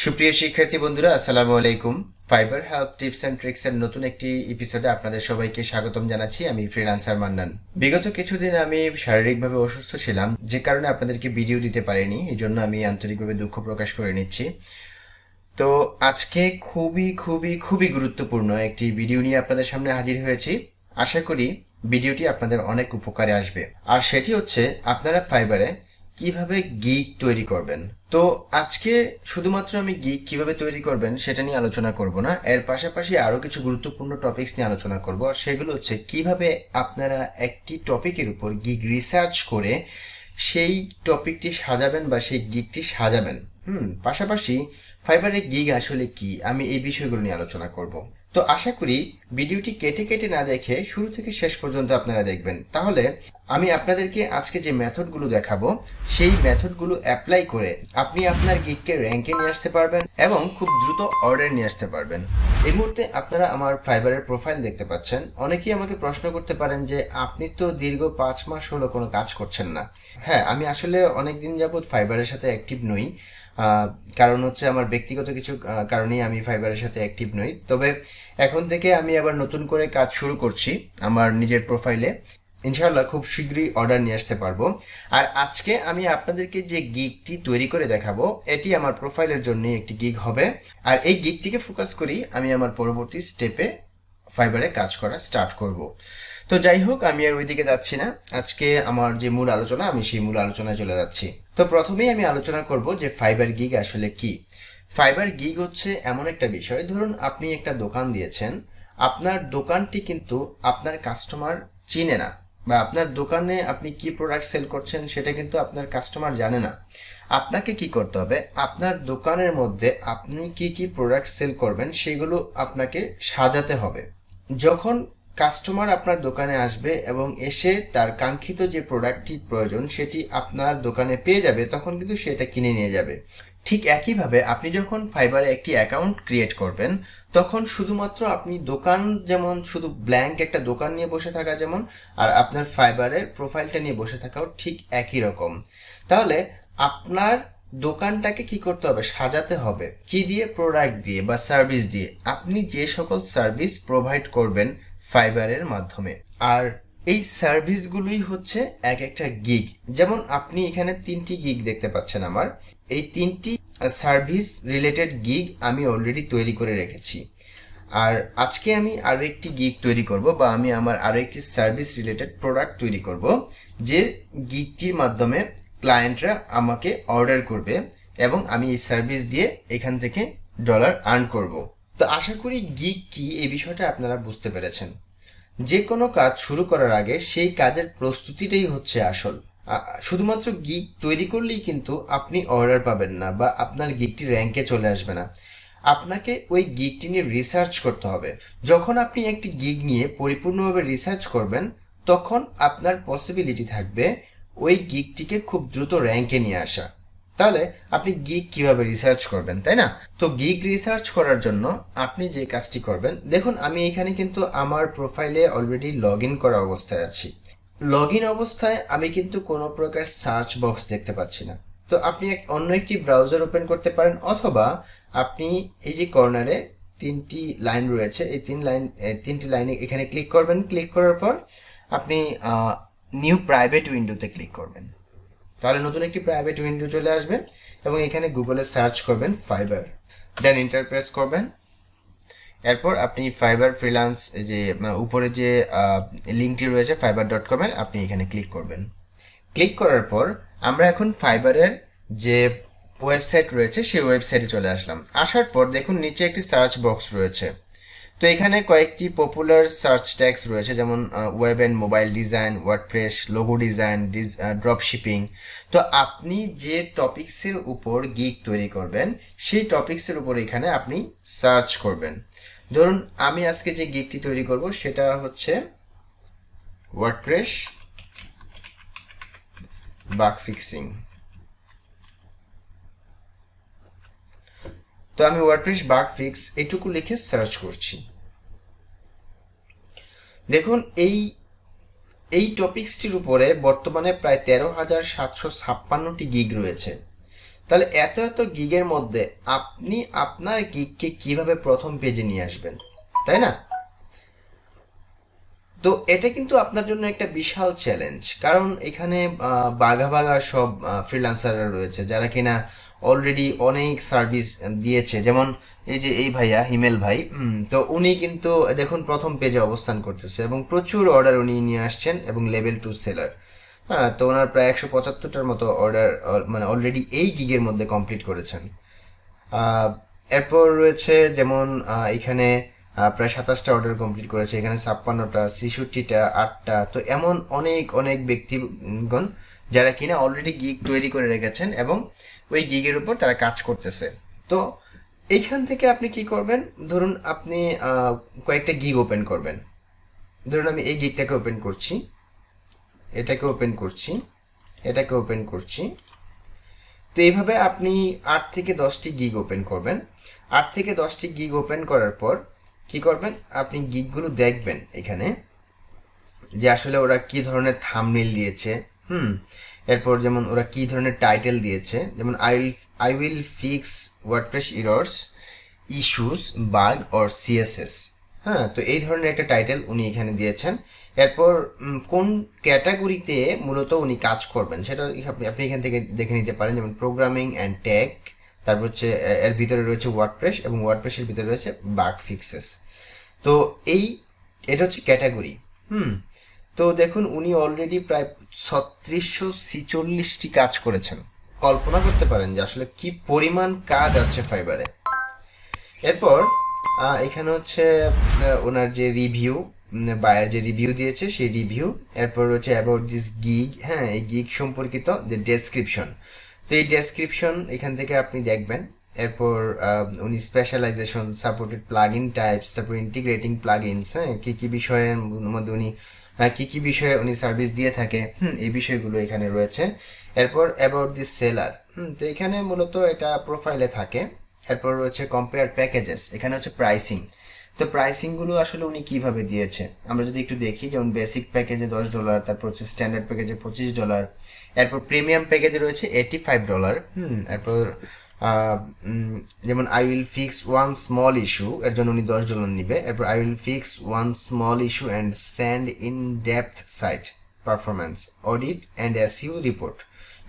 সুপ্রিয় শিক্ষার্থী বন্ধুরা, আসসালামু আলাইকুম। Fibre help tips and tricks এর নতুন একটি এপিসোডে আপনাদের সবাইকে স্বাগতম জানাচ্ছি। আমি ফ্রিল্যান্সার মান্নান। বিগত কিছুদিন আমি শারীরিকভাবে অসুস্থ ছিলাম, যে কারণে আপনাদেরকে ভিডিও দিতে পারিনি। এই জন্য আমি আন্তরিকভাবে দুঃখ প্রকাশ করে নিচ্ছি। তো আজকে খুবই খুবই খুবই গুরুত্বপূর্ণ একটি ভিডিও নিয়ে আপনাদের সামনে হাজির হয়েছি। আশা করি ভিডিওটি আপনাদের অনেক উপকারে আসবে। আর সেটি হচ্ছে আপনারা ফাইবারে কিভাবে গিগ তৈরি করবেন। তো আজকে শুধুমাত্র আমি গিগ কিভাবে তৈরি করবেন সেটা নিয়ে আলোচনা করব না, এর পাশাপাশি আরও কিছু গুরুত্বপূর্ণ টপিকস নিয়ে আলোচনা করব। আর সেগুলো হচ্ছে কিভাবে আপনারা একটি টপিকের উপর গিগ রিসার্চ করে সেই টপিকটি সাজাবেন বা সেই গিগটি সাজাবেন। পাশাপাশি ফাইবারের গিগ আসলে কি, আমি এই বিষয়গুলো নিয়ে আলোচনা করব। তো আশা করি ভিডিওটি কেটে কেটে না দেখে শুরু থেকে শেষ পর্যন্ত আপনারা দেখবেন। তাহলে আমি আপনাদেরকে আজকে যে মেথডগুলো দেখাবো সেই মেথডগুলো অ্যাপ্লাই করে আপনি আপনার গিগকে র্যাঙ্কে নিয়ে আসতে পারবেন এবং খুব দ্রুত অর্ডার নিয়ে আসতে পারবেন। এই মুহূর্তে আপনারা আমার ফাইবারের প্রোফাইল দেখতে পাচ্ছেন। অনেকেই আমাকে প্রশ্ন করতে পারেন যে আপনি তো দীর্ঘ 5 মাস হলো কোনো কাজ করছেন না। হ্যাঁ, আমি আসলে অনেকদিন যাবৎ ফাইবারের সাথে অ্যাক্টিভ নই। কারণ হচ্ছে আমার ব্যক্তিগত কিছু কারণেই আমি ফাইবারের সাথে অ্যাক্টিভ নই। তবে এখন থেকে আমি আবার নতুন করে কাজ শুরু করছি আমার নিজের প্রোফাইলে। ইনশাআল্লাহ খুব শীঘ্রই অর্ডার নিয়ে আসতে পারবো। আর আজকে আমি আপনাদেরকে যে গিগটি তৈরি করে দেখাবো এটি আমার প্রোফাইলের জন্য একটি গিগ হবে। আর এই গিগটিকে ফোকাস করি আমি আমার পরবর্তী স্টেপে ফাইবারে কাজ করা স্টার্ট করব। তো যাই হোক, আমি আর ওইদিকে যাচ্ছি না। আজকে আমার যে মূল আলোচনা, আমি সেই মূল আলোচনায় চলে যাচ্ছি। তো প্রথমেই আমি আলোচনা করব যে ফাইবার গিগ আসলে কি। ফাইবার গিগ হচ্ছে এমন একটা বিষয়, ধরুন আপনি একটা দোকান দিয়েছেন, আপনার দোকানটি কিন্তু আপনার কাস্টমার চিনে না, বা আপনার দোকানে আপনি কি প্রোডাক্ট সেল করছেন সেটা কিন্তু আপনার কাস্টমার জানে না। আপনাকে কি করতে হবে, আপনার দোকানের মধ্যে আপনি কি কি প্রোডাক্ট সেল করবেন সেগুলো আপনাকে সাজাতে হবে। যখন কাস্টমার আপনার দোকানে আসবে এবং এসে তার কাঙ্ক্ষিত যে প্রোডাক্টটি প্রয়োজন সেটি আপনার দোকানে পেয়ে যাবে, তখন কিন্তু সেটা কিনে নিয়ে যাবে। ঠিক একইভাবে আপনি যখন ফাইবারে একটি অ্যাকাউন্ট ক্রিয়েট করবেন তখন শুধুমাত্র আপনি দোকান, যেমন শুধু ব্ল্যাঙ্ক একটা দোকান নিয়ে বসে থাকা যেমন, আর আপনার ফাইবারের প্রোফাইলটা নিয়ে বসে থাকাও ঠিক একই রকম। তাহলে আপনার দোকানটাকে কি করতে হবে, সাজাতে হবে কি দিয়ে, প্রোডাক্ট দিয়ে বা সার্ভিস দিয়ে। আপনি যে সকল সার্ভিস প্রোভাইড করবেন ফাইবারের মাধ্যমে, আর এই সার্ভিসগুলোই হচ্ছে এক একটা গিগ। যেমন আপনি এখানে 3টি গিগ দেখতে পাচ্ছেন। আমার এই 3টি সার্ভিস রিলেটেড গিগ আমি অলরেডি তৈরি করে রেখেছি। আর আজকে আমি আরও একটি গিগ তৈরি করব, বা আমি আমার আরও একটি সার্ভিস রিলেটেড প্রোডাক্ট তৈরি করব, যে গিগটির মাধ্যমে ক্লায়েন্টরা আমাকে অর্ডার করবে এবং আমি এই সার্ভিস দিয়ে এখান থেকে ডলার আর্ন করব। তো আশা করি গিগ কি এই বিষয়টা আপনারা বুঝতে পেরেছেন। যে কোনো কাজ শুরু করার আগে সেই কাজের প্রস্তুতিটাই হচ্ছে আসল। শুধুমাত্র গিগ তৈরি করলেই কিন্তু আপনি অর্ডার পাবেন না, বা আপনার গিগটি র্যাঙ্কে চলে আসবে না। আপনাকে ওই গিগটি নিয়ে রিসার্চ করতে হবে। যখন আপনি একটি গিগ নিয়ে পরিপূর্ণভাবে রিসার্চ করবেন তখন আপনার পসিবিলিটি থাকবে ওই গিগটিকে খুব দ্রুত র্যাঙ্কে নিয়ে আসা। তাহলে আপনি গিগ কিভাবে রিসার্চ করবেন, তাই না? তো গিগ রিসার্চ করার জন্য আপনি যে কাজটি করবেন, দেখুন আমি এখানে কিন্তু আমার প্রোফাইলে অলরেডি লগ ইন করা অবস্থায় আছি। লগ ইন অবস্থায় আমি কিন্তু কোনো প্রকার সার্চ বক্স দেখতে পাচ্ছি না। তো আপনি অন্য একটি ব্রাউজার ওপেন করতে পারেন, অথবা আপনি এই যে কর্নারে 3টি লাইন রয়েছে, এই 3টি লাইনে এখানে ক্লিক করবেন। ক্লিক করার পর আপনি নিউ প্রাইভেট উইন্ডোতে ক্লিক করবেন। তাহলে নতুন একটি প্রাইভেট উইন্ডো চলে আসবে এবং এখানে গুগলে সার্চ করবেন ফাইবার, দেন এন্টার প্রেস করবেন। এরপর আপনি ফাইবার ফ্রিল্যান্স যে উপরে যে লিঙ্কটি রয়েছে fiverr.com এর, আপনি এখানে ক্লিক করবেন। ক্লিক করার পর আমরা এখন ফাইবারের যে ওয়েবসাইট রয়েছে সেই ওয়েবসাইটে চলে আসলাম। আসার পর দেখুন নিচে একটি সার্চ বক্স রয়েছে। তো এখানে কয়েকটি পপুলার সার্চ ট্যাগস রয়েছে, যেমন web and mobile design, WordPress, logo design, drop shipping. তো আপনি যে টপিক্সের উপর গিগ তৈরি করবেন সেই টপিক্সের উপর এখানে আপনি সার্চ করবেন। ধরুন আমি আজকে যে গিগটি তৈরি করব সেটা হচ্ছে ওয়ার্ডপ্রেস বাগ ফিক্সিং। তো আমি ওয়ার্ডপ্রেস বাগ ফিক্স এইটুকু লিখে সার্চ করছি। দেখুন এই টপিক্সটির উপরে বর্তমানে প্রায় 13,756টি গিগ রয়েছে। তাহলে এত এত গিগের মধ্যে আপনি আপনার গিগকে কিভাবে প্রথম পেজে নিয়ে আসবেন, তাই না? তো এটা কিন্তু আপনার জন্য একটা বিশাল চ্যালেঞ্জ, কারণ এখানে বাঘা বাঘা সব ফ্রিল্যান্সাররা রয়েছে যারা কিনা অলরেডি অনেক সার্ভিস দিয়েছে। যেমন এই যে এই ভাইয়া হিমেল ভাই, তো উনি কিন্তু দেখুন প্রথম পেজে অবস্থান করতেছে এবং প্রচুর অর্ডার উনি নিয়ে আসছেন এবং লেভেল 2 সেলার। হ্যাঁ, তো ওনার প্রায় 175টার মতো অর্ডার মানে অলরেডি এই গিগের মধ্যে কমপ্লিট করেছেন। আহ, এরপর রয়েছে যেমন এখানে প্রায় 27টা অর্ডার কমপ্লিট করেছে, এখানে 56টা, 66টা, 8টা। তো এমন অনেক অনেক ব্যক্তিগণ যারা কিনা অলরেডি গিগ তৈরি করে রেখেছেন এবং ওই গিগের উপর তারা কাজ করতেছে। তো এইখান থেকে আপনি কি করবেন, ধরুন আপনি কয়েকটা গিগ ওপেন করবেন। ধরুন আমি এই গিগটাকে ওপেন করছি, এটাকে ওপেন করছি, এটাকে ওপেন করছি। তো এইভাবে আপনি 8 থেকে 10টি গিগ ওপেন করবেন। 8 থেকে 10টি গিগ ওপেন করার পর কি করবেন, আপনি গিগগুলো দেখবেন এখানে যে আসলে ওরা কি ধরনের থাম্বনেল দিয়েছে। এরপর যেমন ওরা কি ধরনের টাইটেল দিয়েছে, যেমন I will fix WordPress errors, issues, bug or CSS. হ্যাঁ, তো এই ধরনের একটা টাইটেল উনি এখানে দিয়েছেন। এরপর কোন ক্যাটাগরিতে মূলত উনি কাজ করবেন সেটা আপনি এখান থেকে দেখে নিতে পারেন, যেমন প্রোগ্রামিং অ্যান্ড টেক, তারপর হচ্ছে এর ভিতরে রয়েছে ওয়ার্ডপ্রেস এবং ওয়ার্ডপ্রেসের ভিতরে রয়েছে বাগ ফিক্সেস। তো এটা হচ্ছে ক্যাটাগরি। তো দেখুন উনি অলরেডি প্রায় 3646টি কাজ করেছেন। কল্পনা করতে পারেন যে আসলে কি পরিমাণ কাজ আছে ফাইবারে। এরপর এখানে হচ্ছে ওনার যে রিভিউ, বায়ার যে রিভিউ দিয়েছে সেই রিভিউ। এরপর রয়েছে অ্যাবাউট দিস গিগ, হ্যাঁ এই গিগ সম্পর্কিত যে ডেসক্রিপশন। তো এই ডেসক্রিপশন এখান থেকে আপনি দেখবেন। এরপর উনি specialization, supported plug in types, তারপর ইন্টিগ্রেটিং প্লাগ ইনস, হ্যাঁ কী কী বিষয়ের মধ্যে উনি কী কী বিষয়ে উনি সার্ভিস দিয়ে থাকে, এই বিষয়গুলো এখানে রয়েছে। এরপর অ্যাবাউট দিস সেলার, তো এখানে মূলত এটা প্রোফাইলে থাকে। এরপর রয়েছে কম্পেয়ার প্যাকেজেস, এখানে হচ্ছে প্রাইসিং। তো প্রাইসিংগুলো আসলে উনি কিভাবে দিয়েছে আমরা যদি একটু দেখি, যেমন বেসিক প্যাকেজে $10, তারপর হচ্ছে স্ট্যান্ডার্ড প্যাকেজে $25, এরপর প্রিমিয়াম প্যাকেজে রয়েছে $85। এরপর যেমন I will fix one small issue, এর জন্য উনি $10 নিবে। এরপর I will fix one small issue and send in depth site performance audit and SEO report,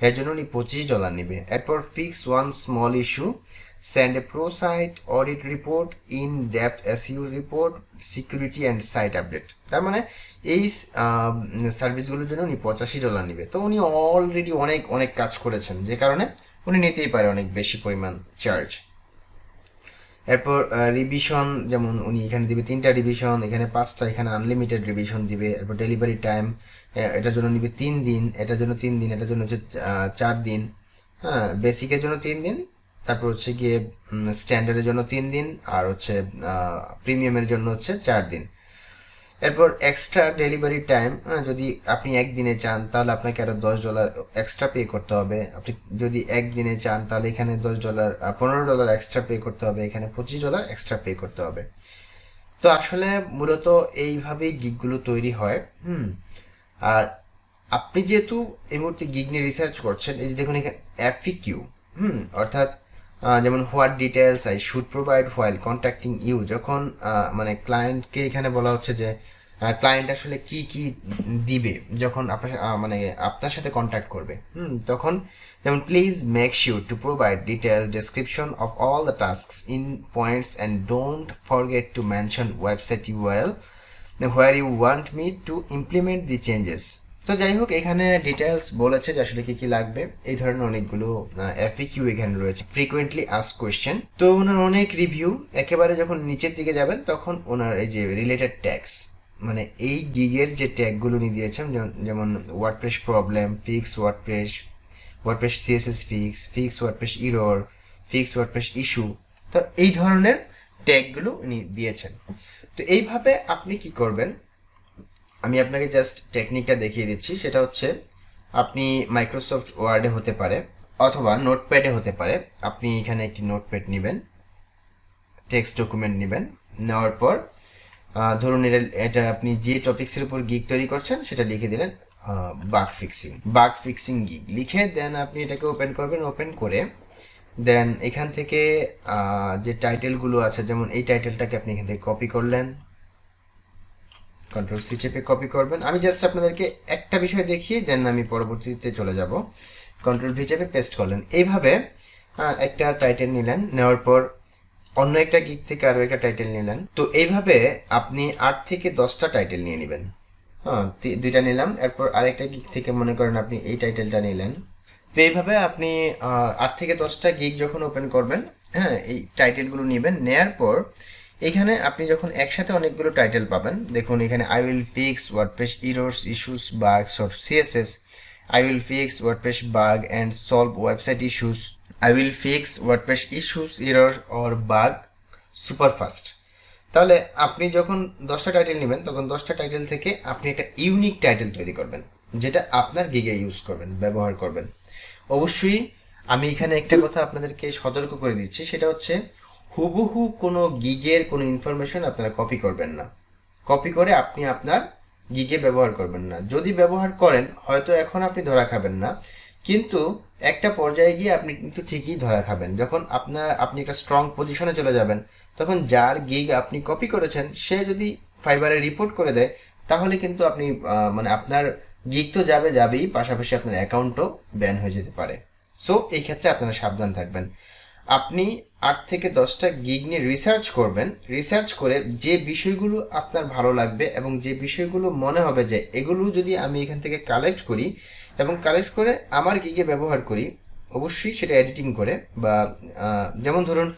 এর জন্য উনি $25 নিবে। এরপর fix one small issue, send a pro site audit report, in depth SEO report, security and site update। তার মানে এই সার্ভিসগুলোর জন্য উনি $85 নিবে। তো উনি অলরেডি অনেক অনেক কাজ করেছেন, যে কারণে উনি নিতেই পারে অনেক বেশি পরিমাণ চার্জ। এরপর রিভিশন, যেমন উনি এখানে দিবে 3টা রিভিশন, এখানে 5টা, এখানে আনলিমিটেড রিভিশন দিবে। এরপর ডেলিভারি টাইম, এটার জন্য নিবে 3 দিন, এটার জন্য 3 দিন, এটার জন্য হচ্ছে 4 দিন। হ্যাঁ, বেসিকের জন্য 3 দিন, তারপর হচ্ছে গিয়ে স্ট্যান্ডার্ডের জন্য 3 দিন, আর হচ্ছে প্রিমিয়ামের জন্য হচ্ছে 4 দিন। এরপর এক্সট্রা ডেলিভারি টাইম, যদি আপনি একদিনে চান তাহলে আপনাকে আরও $10 এক্সট্রা পে করতে হবে। আপনি যদি একদিনে চান তাহলে এখানে $15 এক্সট্রা পে করতে হবে, এখানে $25 এক্সট্রা পে করতে হবে। তো আসলে মূলত এইভাবেই গিগগুলো তৈরি হয়। আর আপনি যেহেতু এই মুহূর্তে গিগ নিয়ে রিসার্চ করছেন, এই যে দেখুন এখানে FAQ, অর্থাৎ যেমন what details I should provide while contacting you, যখন মানে ক্লায়েন্টকে এখানে বলা হচ্ছে যে ক্লায়েন্ট আসলে কি কি দিবে যখন আপনার মানে আপনার সাথে কন্ট্যাক্ট করবে, তখন যেমন please make sure to provide detail description of all the tasks in points and don't forget to mention website URL where you want me to implement the changes. তো যাই হোক, এখানে ডিটেলস বলেছে যে আসলে কি কি লাগবে, এই ধরনের অনেকগুলো FAQ এখানে রয়েছে, ফ্রিকুয়েন্টলি আস্ক কোয়েশ্চেন। তো ওনার অনেক রিভিউ, একেবারে যখন নিচের দিকে যাবেন তখন ওনার এই যে রিলেটেড ট্যাগস, মানে এই গিগের যে ট্যাগগুলো উনি দিয়েছেন, যেমন WordPress problem, fix WordPress, WordPress CSS fix WordPress error, fix WordPress issue. তো এই ধরনের ট্যাগগুলো উনি দিয়েছেন। তো এইভাবে আপনি কি করবেন, আমি আপনাকে জাস্ট টেকনিকটা দেখিয়ে দিচ্ছি। সেটা হচ্ছে আপনি মাইক্রোসফট ওয়ার্ডে হতে পারে অথবা নোটপ্যাডে হতে পারে। আপনি এখানে একটি নোটপ্যাড নেবেন, টেক্সট ডকুমেন্ট নেবেন, নেওয়ার পর ধরুন এটা আপনি যে টপিক্সের উপর গিগ তৈরি করছেন সেটা লিখে দিলেন বাগ ফিক্সিং গিগ লিখে, দেন আপনি এটাকে ওপেন করবেন। ওপেন করে দেন এখান থেকে যে টাইটেলগুলো আছে, যেমন এই টাইটেলটাকে আপনি এখান থেকে কপি করলেন, কন্ট্রোল সি চেপে কপি করবেন। আমি জাস্ট আপনাদেরকে একটা বিষয় দেখিয়ে দেন আমি পরবর্তীতে চলে যাব। কন্ট্রোল ভি চেপে পেস্ট করলেন। এইভাবে একটা টাইটেল নিলেন, নেওয়ার পর অন্য একটা গিগ থেকে আরও একটা টাইটেল নিলেন। তো এইভাবে আপনি 8 থেকে 10টা টাইটেল নিয়ে নেবেন। হ্যাঁ, 2টা নিলাম, এরপর আরেকটা গিগ থেকে মনে করেন আপনি এই টাইটেলটা নিলেন। তো এইভাবে আপনি 8 থেকে 10টা গিগ যখন ওপেন করবেন, হ্যাঁ, এই টাইটেলগুলো নেবেন। নেয়ার পর এখানে আপনি যখন একসাথে অনেকগুলো টাইটেল পাবেন, দেখুন এখানে I will fix WordPress errors issues বাগস or CSS, I will fix WordPress bug and solve website issues. I will fix WordPress issues, error or bug super fast. তাহলে আপনি যখন 10টা টাইটেল নেবেন তখন 10টা টাইটেল থেকে আপনি একটা ইউনিক টাইটেল তৈরি করবেন, যেটা আপনার গিগে ইউজ করবেন, ব্যবহার করবেন। অবশ্যই আমি এখানে একটা কথা আপনাদেরকে সতর্ক করে দিচ্ছি, সেটা হচ্ছে হুবহু কোনো গিগের কোনো ইনফরমেশন আপনারা কপি করবেন না। কপি করে আপনি আপনার গিগে ব্যবহার করবেন না। যদি ব্যবহার করেন হয়তো এখন আপনি ধরা খাবেন না, কিন্তু একটা পর্যায়ে গিয়ে আপনি কিন্তু ঠিকই ধরা খাবেন। যখন আপনি একটা স্ট্রং পজিশনে চলে যাবেন, তখন যার গিগ আপনি কপি করেছেন সে যদি ফাইবারে রিপোর্ট করে দেয়, তাহলে কিন্তু আপনি মানে আপনার গিগ তো যাবেই, পাশাপাশি আপনার অ্যাকাউন্টও ব্যান হয়ে যেতে পারে। সো এই ক্ষেত্রে আপনারা সাবধান থাকবেন। আপনি 8 থেকে 10টা গিগ নিয়ে রিসার্চ করবেন। রিসার্চ করে যে বিষয়গুলো আপনার ভালো লাগবে এবং যে বিষয়গুলো মনে হবে যে এগুলো যদি আমি এখান থেকে কালেক্ট করি এবং কালেক্ট করে আমার গিগে ব্যবহার করি, অবশ্যই সেটা এডিটিং করে, বা যেমন ধরুন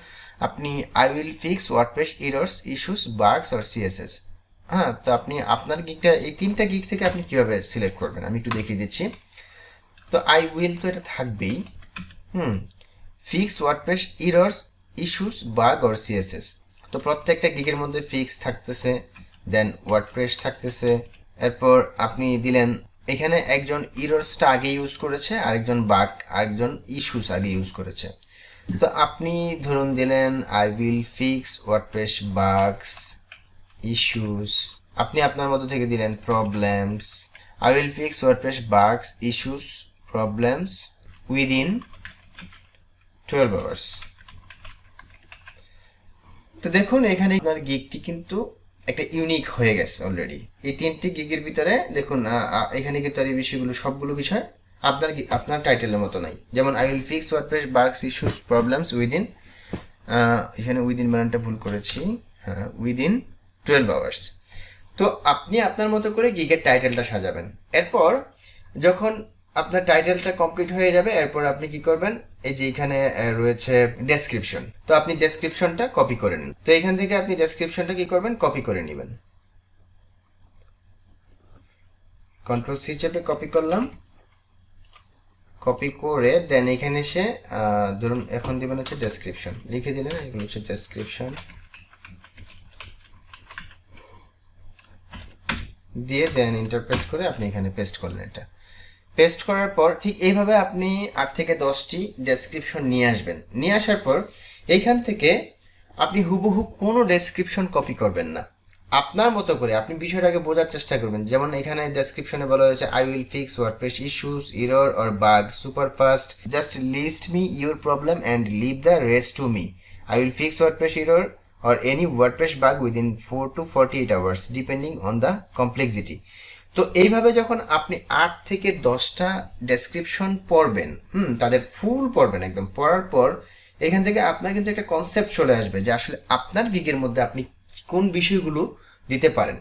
আপনি I will fix WordPress errors issues বাগস or CSS. হ্যাঁ, তো আপনি আপনার গিগটা এই 3টা গিগ থেকে আপনি কীভাবে সিলেক্ট করবেন আমি একটু দেখিয়ে দিচ্ছি। তো আই উইল তো এটা থাকবেই, fix WordPress errors issues bug or CSS. তো প্রত্যেকটা গিগের মধ্যে ফিক্স থাকতেছে, দেন ওয়ার্ডপ্রেস থাকতেছে। এরপর আপনি দিলেন এখানে একজন ইরর্সটা আগে ইউজ করেছে, আরেকজন বাগ, আরেকজন ইস্যুস আগে ইউজ করেছে। তো আপনি ধরুন দিলেন I will fix WordPress বাগস issues, আপনি আপনার মতো থেকে দিলেন problems, I will fix WordPress বাগস issues problems within 12 hours। তো দেখুন এখানে আপনার গিগটি কিন্তু একটা ইউনিক হয়ে গেছে অলরেডি। এই 3টি গিগের ভিতরে দেখুন এখানে কিন্তু আর এই বিষয়গুলো সবগুলো বিষয় আপনার টাইটেলের মতো নাই। যেমন I will fix WordPress বাগস issues problems within, এখানে উইদিন বানানটা ভুল করেছি, হ্যাঁ, উইদিন 12 hours। তো আপনি আপনার মতো করে গিগের টাইটেলটা সাজাবেন। এরপর যখন আপনার টাইটেলটা কমপ্লিট হয়ে যাবে, এরপর আপনি কি করবেন, এই যে এখানে রয়েছে ডেসক্রিপশন, তো আপনি ডেসক্রিপশনটা কপি করে নিন। তো এখান থেকে আপনি ডেসক্রিপশনটা কি করবেন, কপি করে নেবেন। কন্ট্রোল সি চেপে কপি করলাম, কপি করে দেন এখানে এসে ধরুন এখন দিবেন হচ্ছে ডেসক্রিপশন, লিখে দিলেন এগুলো হচ্ছে ডেসক্রিপশন দিয়ে দেন ইন্টারপ্রেস করে আপনি এখানে পেস্ট করলেন। এটা পেস্ট করার পর ঠিক এইভাবে আপনি 8 থেকে 10টি ডেসক্রিপশন নিয়ে আসবেন। নিয়ে আসার পর এইখান থেকে আপনি হুবহু কোনো ডেসক্রিপশন কপি করবেন না, আপনার মতো করে আপনি বিষয়টাকে বোঝার চেষ্টা করবেন। যেমন এখানে ডেসক্রিপশনে বলা হয়েছে I will fix WordPress issues error or bug super fast, just list me your problem and leave the rest to me. I will fix WordPress error or any WordPress bug within 4 to 48 hours depending on the complexity। তো এইভাবে যখন আপনি 8 থেকে 10টা description পড়বেন, তাদের ফুল পড়বেন, একদম পড়ার পর এখান থেকে আপনার কিন্তু একটা কনসেপ্ট চলে আসবে যে আসলে আপনার গিগের মধ্যে আপনি কোন বিষয়গুলো দিতে পারেন।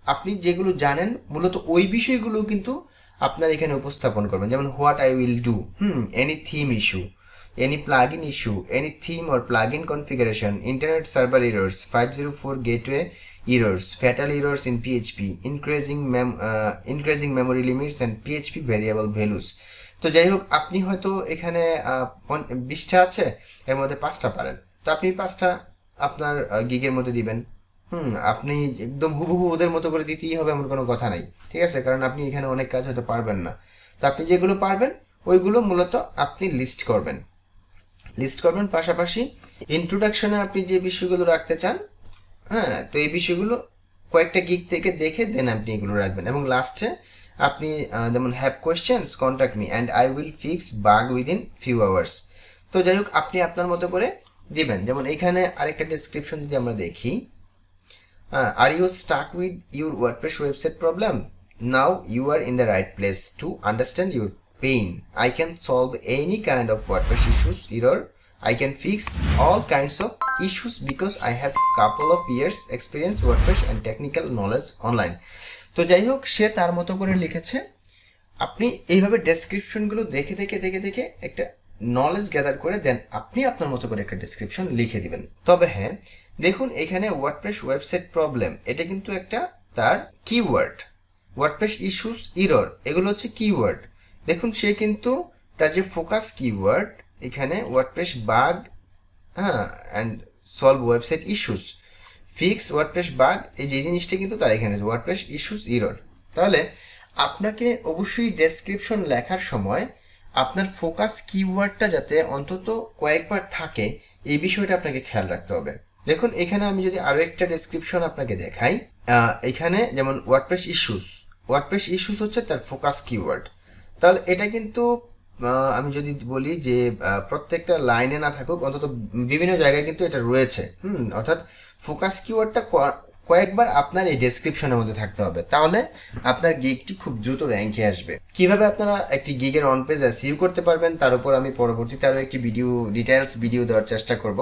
আপনি যেগুলো জানেন মূলত ওই বিষয়গুলো কিন্তু আপনার এখানে উপস্থাপন করবেন। যেমন what I will do, any theme issue, any plugin issue, any theme or plugin configuration, internet server errors, 504 gateway errors, fatal errors in PHP, increasing memory limits and PHP variable values। তো যাই হোক, আপনি হয়তো এখানে 20টা আছে, এর মধ্যে 5টা পারেন, তো আপনি 5টা আপনার গিগের মধ্যে দিবেন। আপনি একদম হুবহু ওদের মতো করে দিতেই হবে এমন কোনো কথা নাই, ঠিক আছে? কারণ আপনি এখানে অনেক কাজ হয়তো পারবেন না। তো আপনি যেগুলো পারবেন ওইগুলো মূলত আপনি লিস্ট করবেন। পাশাপাশি ইন্ট্রোডাকশনে আপনি যে বিষয়গুলো রাখতে চান, হ্যাঁ, তো এই বিষয়গুলো কয়েকটা গিগ থেকে দেখে দেন আপনি এগুলো রাখবেন। এবং লাস্টে আপনি যেমন have questions contact me and I will fix bug within few hours. তো যাই হোক, আপনি আপনার মতো করে দিবেন। যেমন এখানে আরেকটা ডেসক্রিপশন যদি আমরা দেখি, are you stuck with your WordPress website problem, now you are in the right place to understand your pain. I can solve any kind of WordPress issues error, I can fix all kinds of issues because I have couple of years experience WordPress and technical knowledge online. তো যাই হোক, সে তার মতো করে লিখেছে। আপনি এইভাবে ডেসক্রিপশনগুলো দেখে দেখে দেখে দেখে একটা নলেজ গ্যাদার করে দেন আপনি আপনার মতো করে একটা ডেসক্রিপশন লিখে দিবেন। তবে হ্যাঁ, দেখুন এখানে ওয়ার্ডপ্রেস ওয়েবসাইট প্রবলেম, এটা কিন্তু একটা তার কিওয়ার্ড। ওয়ার্ডপ্রেস ইস্যুস ইরর, এগুলো হচ্ছে কিওয়ার্ড। দেখুন সে কিন্তু তার যে ফোকাস কিওয়ার্ড এখানে ওয়ার্ডপ্রেস বাগ, হ্যাঁ, and solve website issues, fix WordPress bug, এই যে জিনিসটা কিন্তু তার এখানে ওয়ার্ডপ্রেস ইস্যুস ইরর। তাহলে আপনাকে অবশ্যই ডেসক্রিপশন লেখার সময় আপনার ফোকাস কিওয়ার্ডটা যাতে অন্তত কয়েকবার থাকে এই বিষয়টা আপনাকে খেয়াল রাখতে হবে। দেখুন এখানে আমি যদি আরও একটা ডেসক্রিপশন আপনাকে দেখাই, এখানে যেমন ওয়ার্ডপ্রেস ইস্যুস হচ্ছে তার ফোকাস কিওয়ার্ড। তাহলে এটা কিন্তু আমি যদি বলি যে প্রত্যেকটা লাইনে না থাকুক, অন্তত বিভিন্ন জায়গায় কিন্তু এটা রয়েছে। অর্থাৎ ফোকাস কিওয়ার্ডটা কয়েকবার আপনার এই ডেসক্রিপশনের মধ্যে থাকতে হবে, তাহলে আপনার গিগটি খুব দ্রুত র্যাঙ্কে আসবে। কিভাবে আপনারা একটি গিগের অন পেজ এসইও করতে পারবেন তার উপর আমি পরবর্তীতে আরও একটি ডিটেলস ভিডিও দেওয়ার চেষ্টা করব,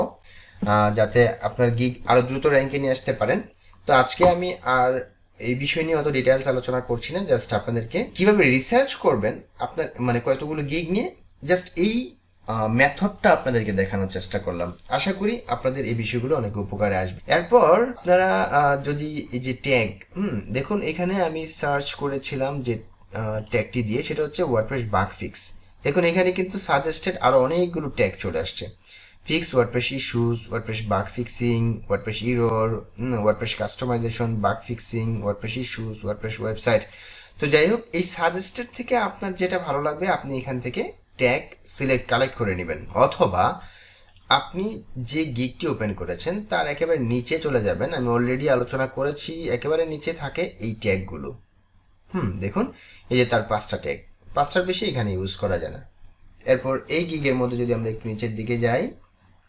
যাতে আপনার গিগ আরও দ্রুত র্যাঙ্কে নিয়ে আসতে পারেন। তো আজকে আমি আর এই বিষয় নিয়ে অত ডিটেলস আলোচনা করছি না, জাস্ট আপনাদেরকে কিভাবে রিসার্চ করবেন আপনার মানে কতগুলো গিগ নিয়ে জাস্ট এই মেথডটা আপনাদেরকে দেখানোর চেষ্টা করলাম। আশা করি আপনাদের এই বিষয়গুলো অনেক উপকারে আসবে। এরপর আপনারা যদি এই যে ট্যাগ, দেখুন এখানে আমি সার্চ করেছিলাম যে ট্যাগটি দিয়ে, সেটা হচ্ছে ওয়ার্ডপ্রেস বাগ ফিক্স। দেখুন এখানে কিন্তু সাজেস্টেড আরও অনেকগুলো ট্যাগ চলে আসছে। Fix WordPress issues, WordPress bug fixing, WordPress error, WordPress customization, bug fixing, WordPress issues, WordPress website. তো যাই হোক, এই সাজেস্টেড থেকে আপনার যেটা ভালো লাগবে আপনি এখান থেকে ট্যাগ কালেক্ট করে নেবেন, অথবা আপনি যে গিগটি ওপেন করেছেন তার একেবারে নিচে চলে যাবেন। আমি অলরেডি আলোচনা করেছি, একেবারে নিচে থাকে এই ট্যাগগুলো। দেখুন এই যে তার 5টা ট্যাগ, 5টার বেশি এখানে ইউজ করা যায় না। এরপর এই গিগের মধ্যে যদি আমরা একটু নিচের দিকে যাই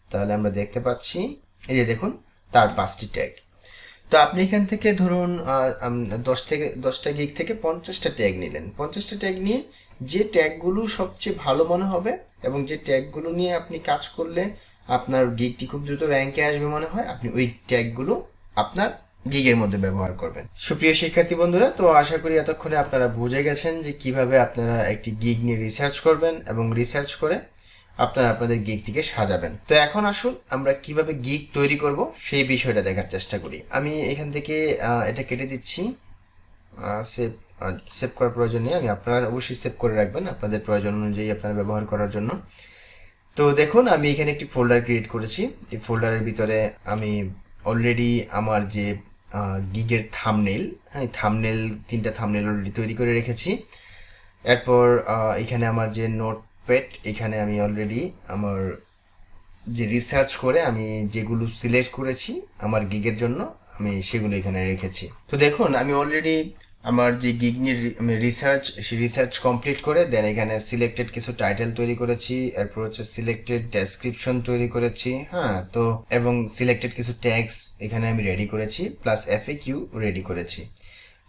তাহলে আমরা দেখতে পাচ্ছি এই যে দেখুন তার 5টি ট্যাগ। তো আপনি এখান থেকে ধরুন 10টা গিগ থেকে 50টা ট্যাগ নিলেন। 50টা ট্যাগ নিয়ে যে ট্যাগগুলো সবচেয়ে ভালো মনে হবে এবং যে ট্যাগগুলো নিয়ে আপনি কাজ করলে আপনার গিগটি খুব দ্রুত র্যাঙ্কে আসবে মনে হয়, আপনি ওই ট্যাগগুলো আপনার গিগের মধ্যে ব্যবহার করবেন। সুপ্রিয় শিক্ষার্থী বন্ধুরা, তো আশা করি এতক্ষণে আপনারা বুঝে গেছেন যে কিভাবে আপনারা একটি গিগ নিয়ে রিসার্চ করবেন এবং রিসার্চ করে আপনারা আপনাদের গিগটিকে সাজাবেন। তো এখন আসুন আমরা কিভাবে গিগ তৈরি করব সেই বিষয়টা দেখার চেষ্টা করি। আমি এখান থেকে এটা কেটে দিচ্ছি, সেভ করার প্রয়োজন নেই। আপনারা অবশ্যই সেভ করে রাখবেন আপনাদের প্রয়োজন অনুযায়ী আপনারা ব্যবহার করার জন্য। তো দেখুন আমি এখানে একটি ফোল্ডার ক্রিয়েট করেছি। এই ফোল্ডারের ভিতরে আমি অলরেডি আমার যে গিগের থাম্বনেল, থাম্বনেল 3টা থাম্বনেল অলরেডি তৈরি করে রেখেছি। এরপর এখানে আমার যে নোটপ্যাড, এখানে আমি অলরেডি আমার যে রিসার্চ করে আমি যেগুলো সিলেক্ট করেছি আমার গিগের জন্য আমি সেগুলো এখানে রেখেছি। তো দেখুন আমি অলরেডি আমার যে গিগ নিয়ে রিসার্চ কমপ্লিট করে দেন এখানে সিলেক্টেড কিছু টাইটেল তৈরি করেছি, এরপর হচ্ছে সিলেক্টেড ডেসক্রিপশন তৈরি করেছি, তো এবং সিলেক্টেড কিছু ট্যাগস এখানে আমি রেডি করেছি, প্লাস FAQ রেডি করেছি।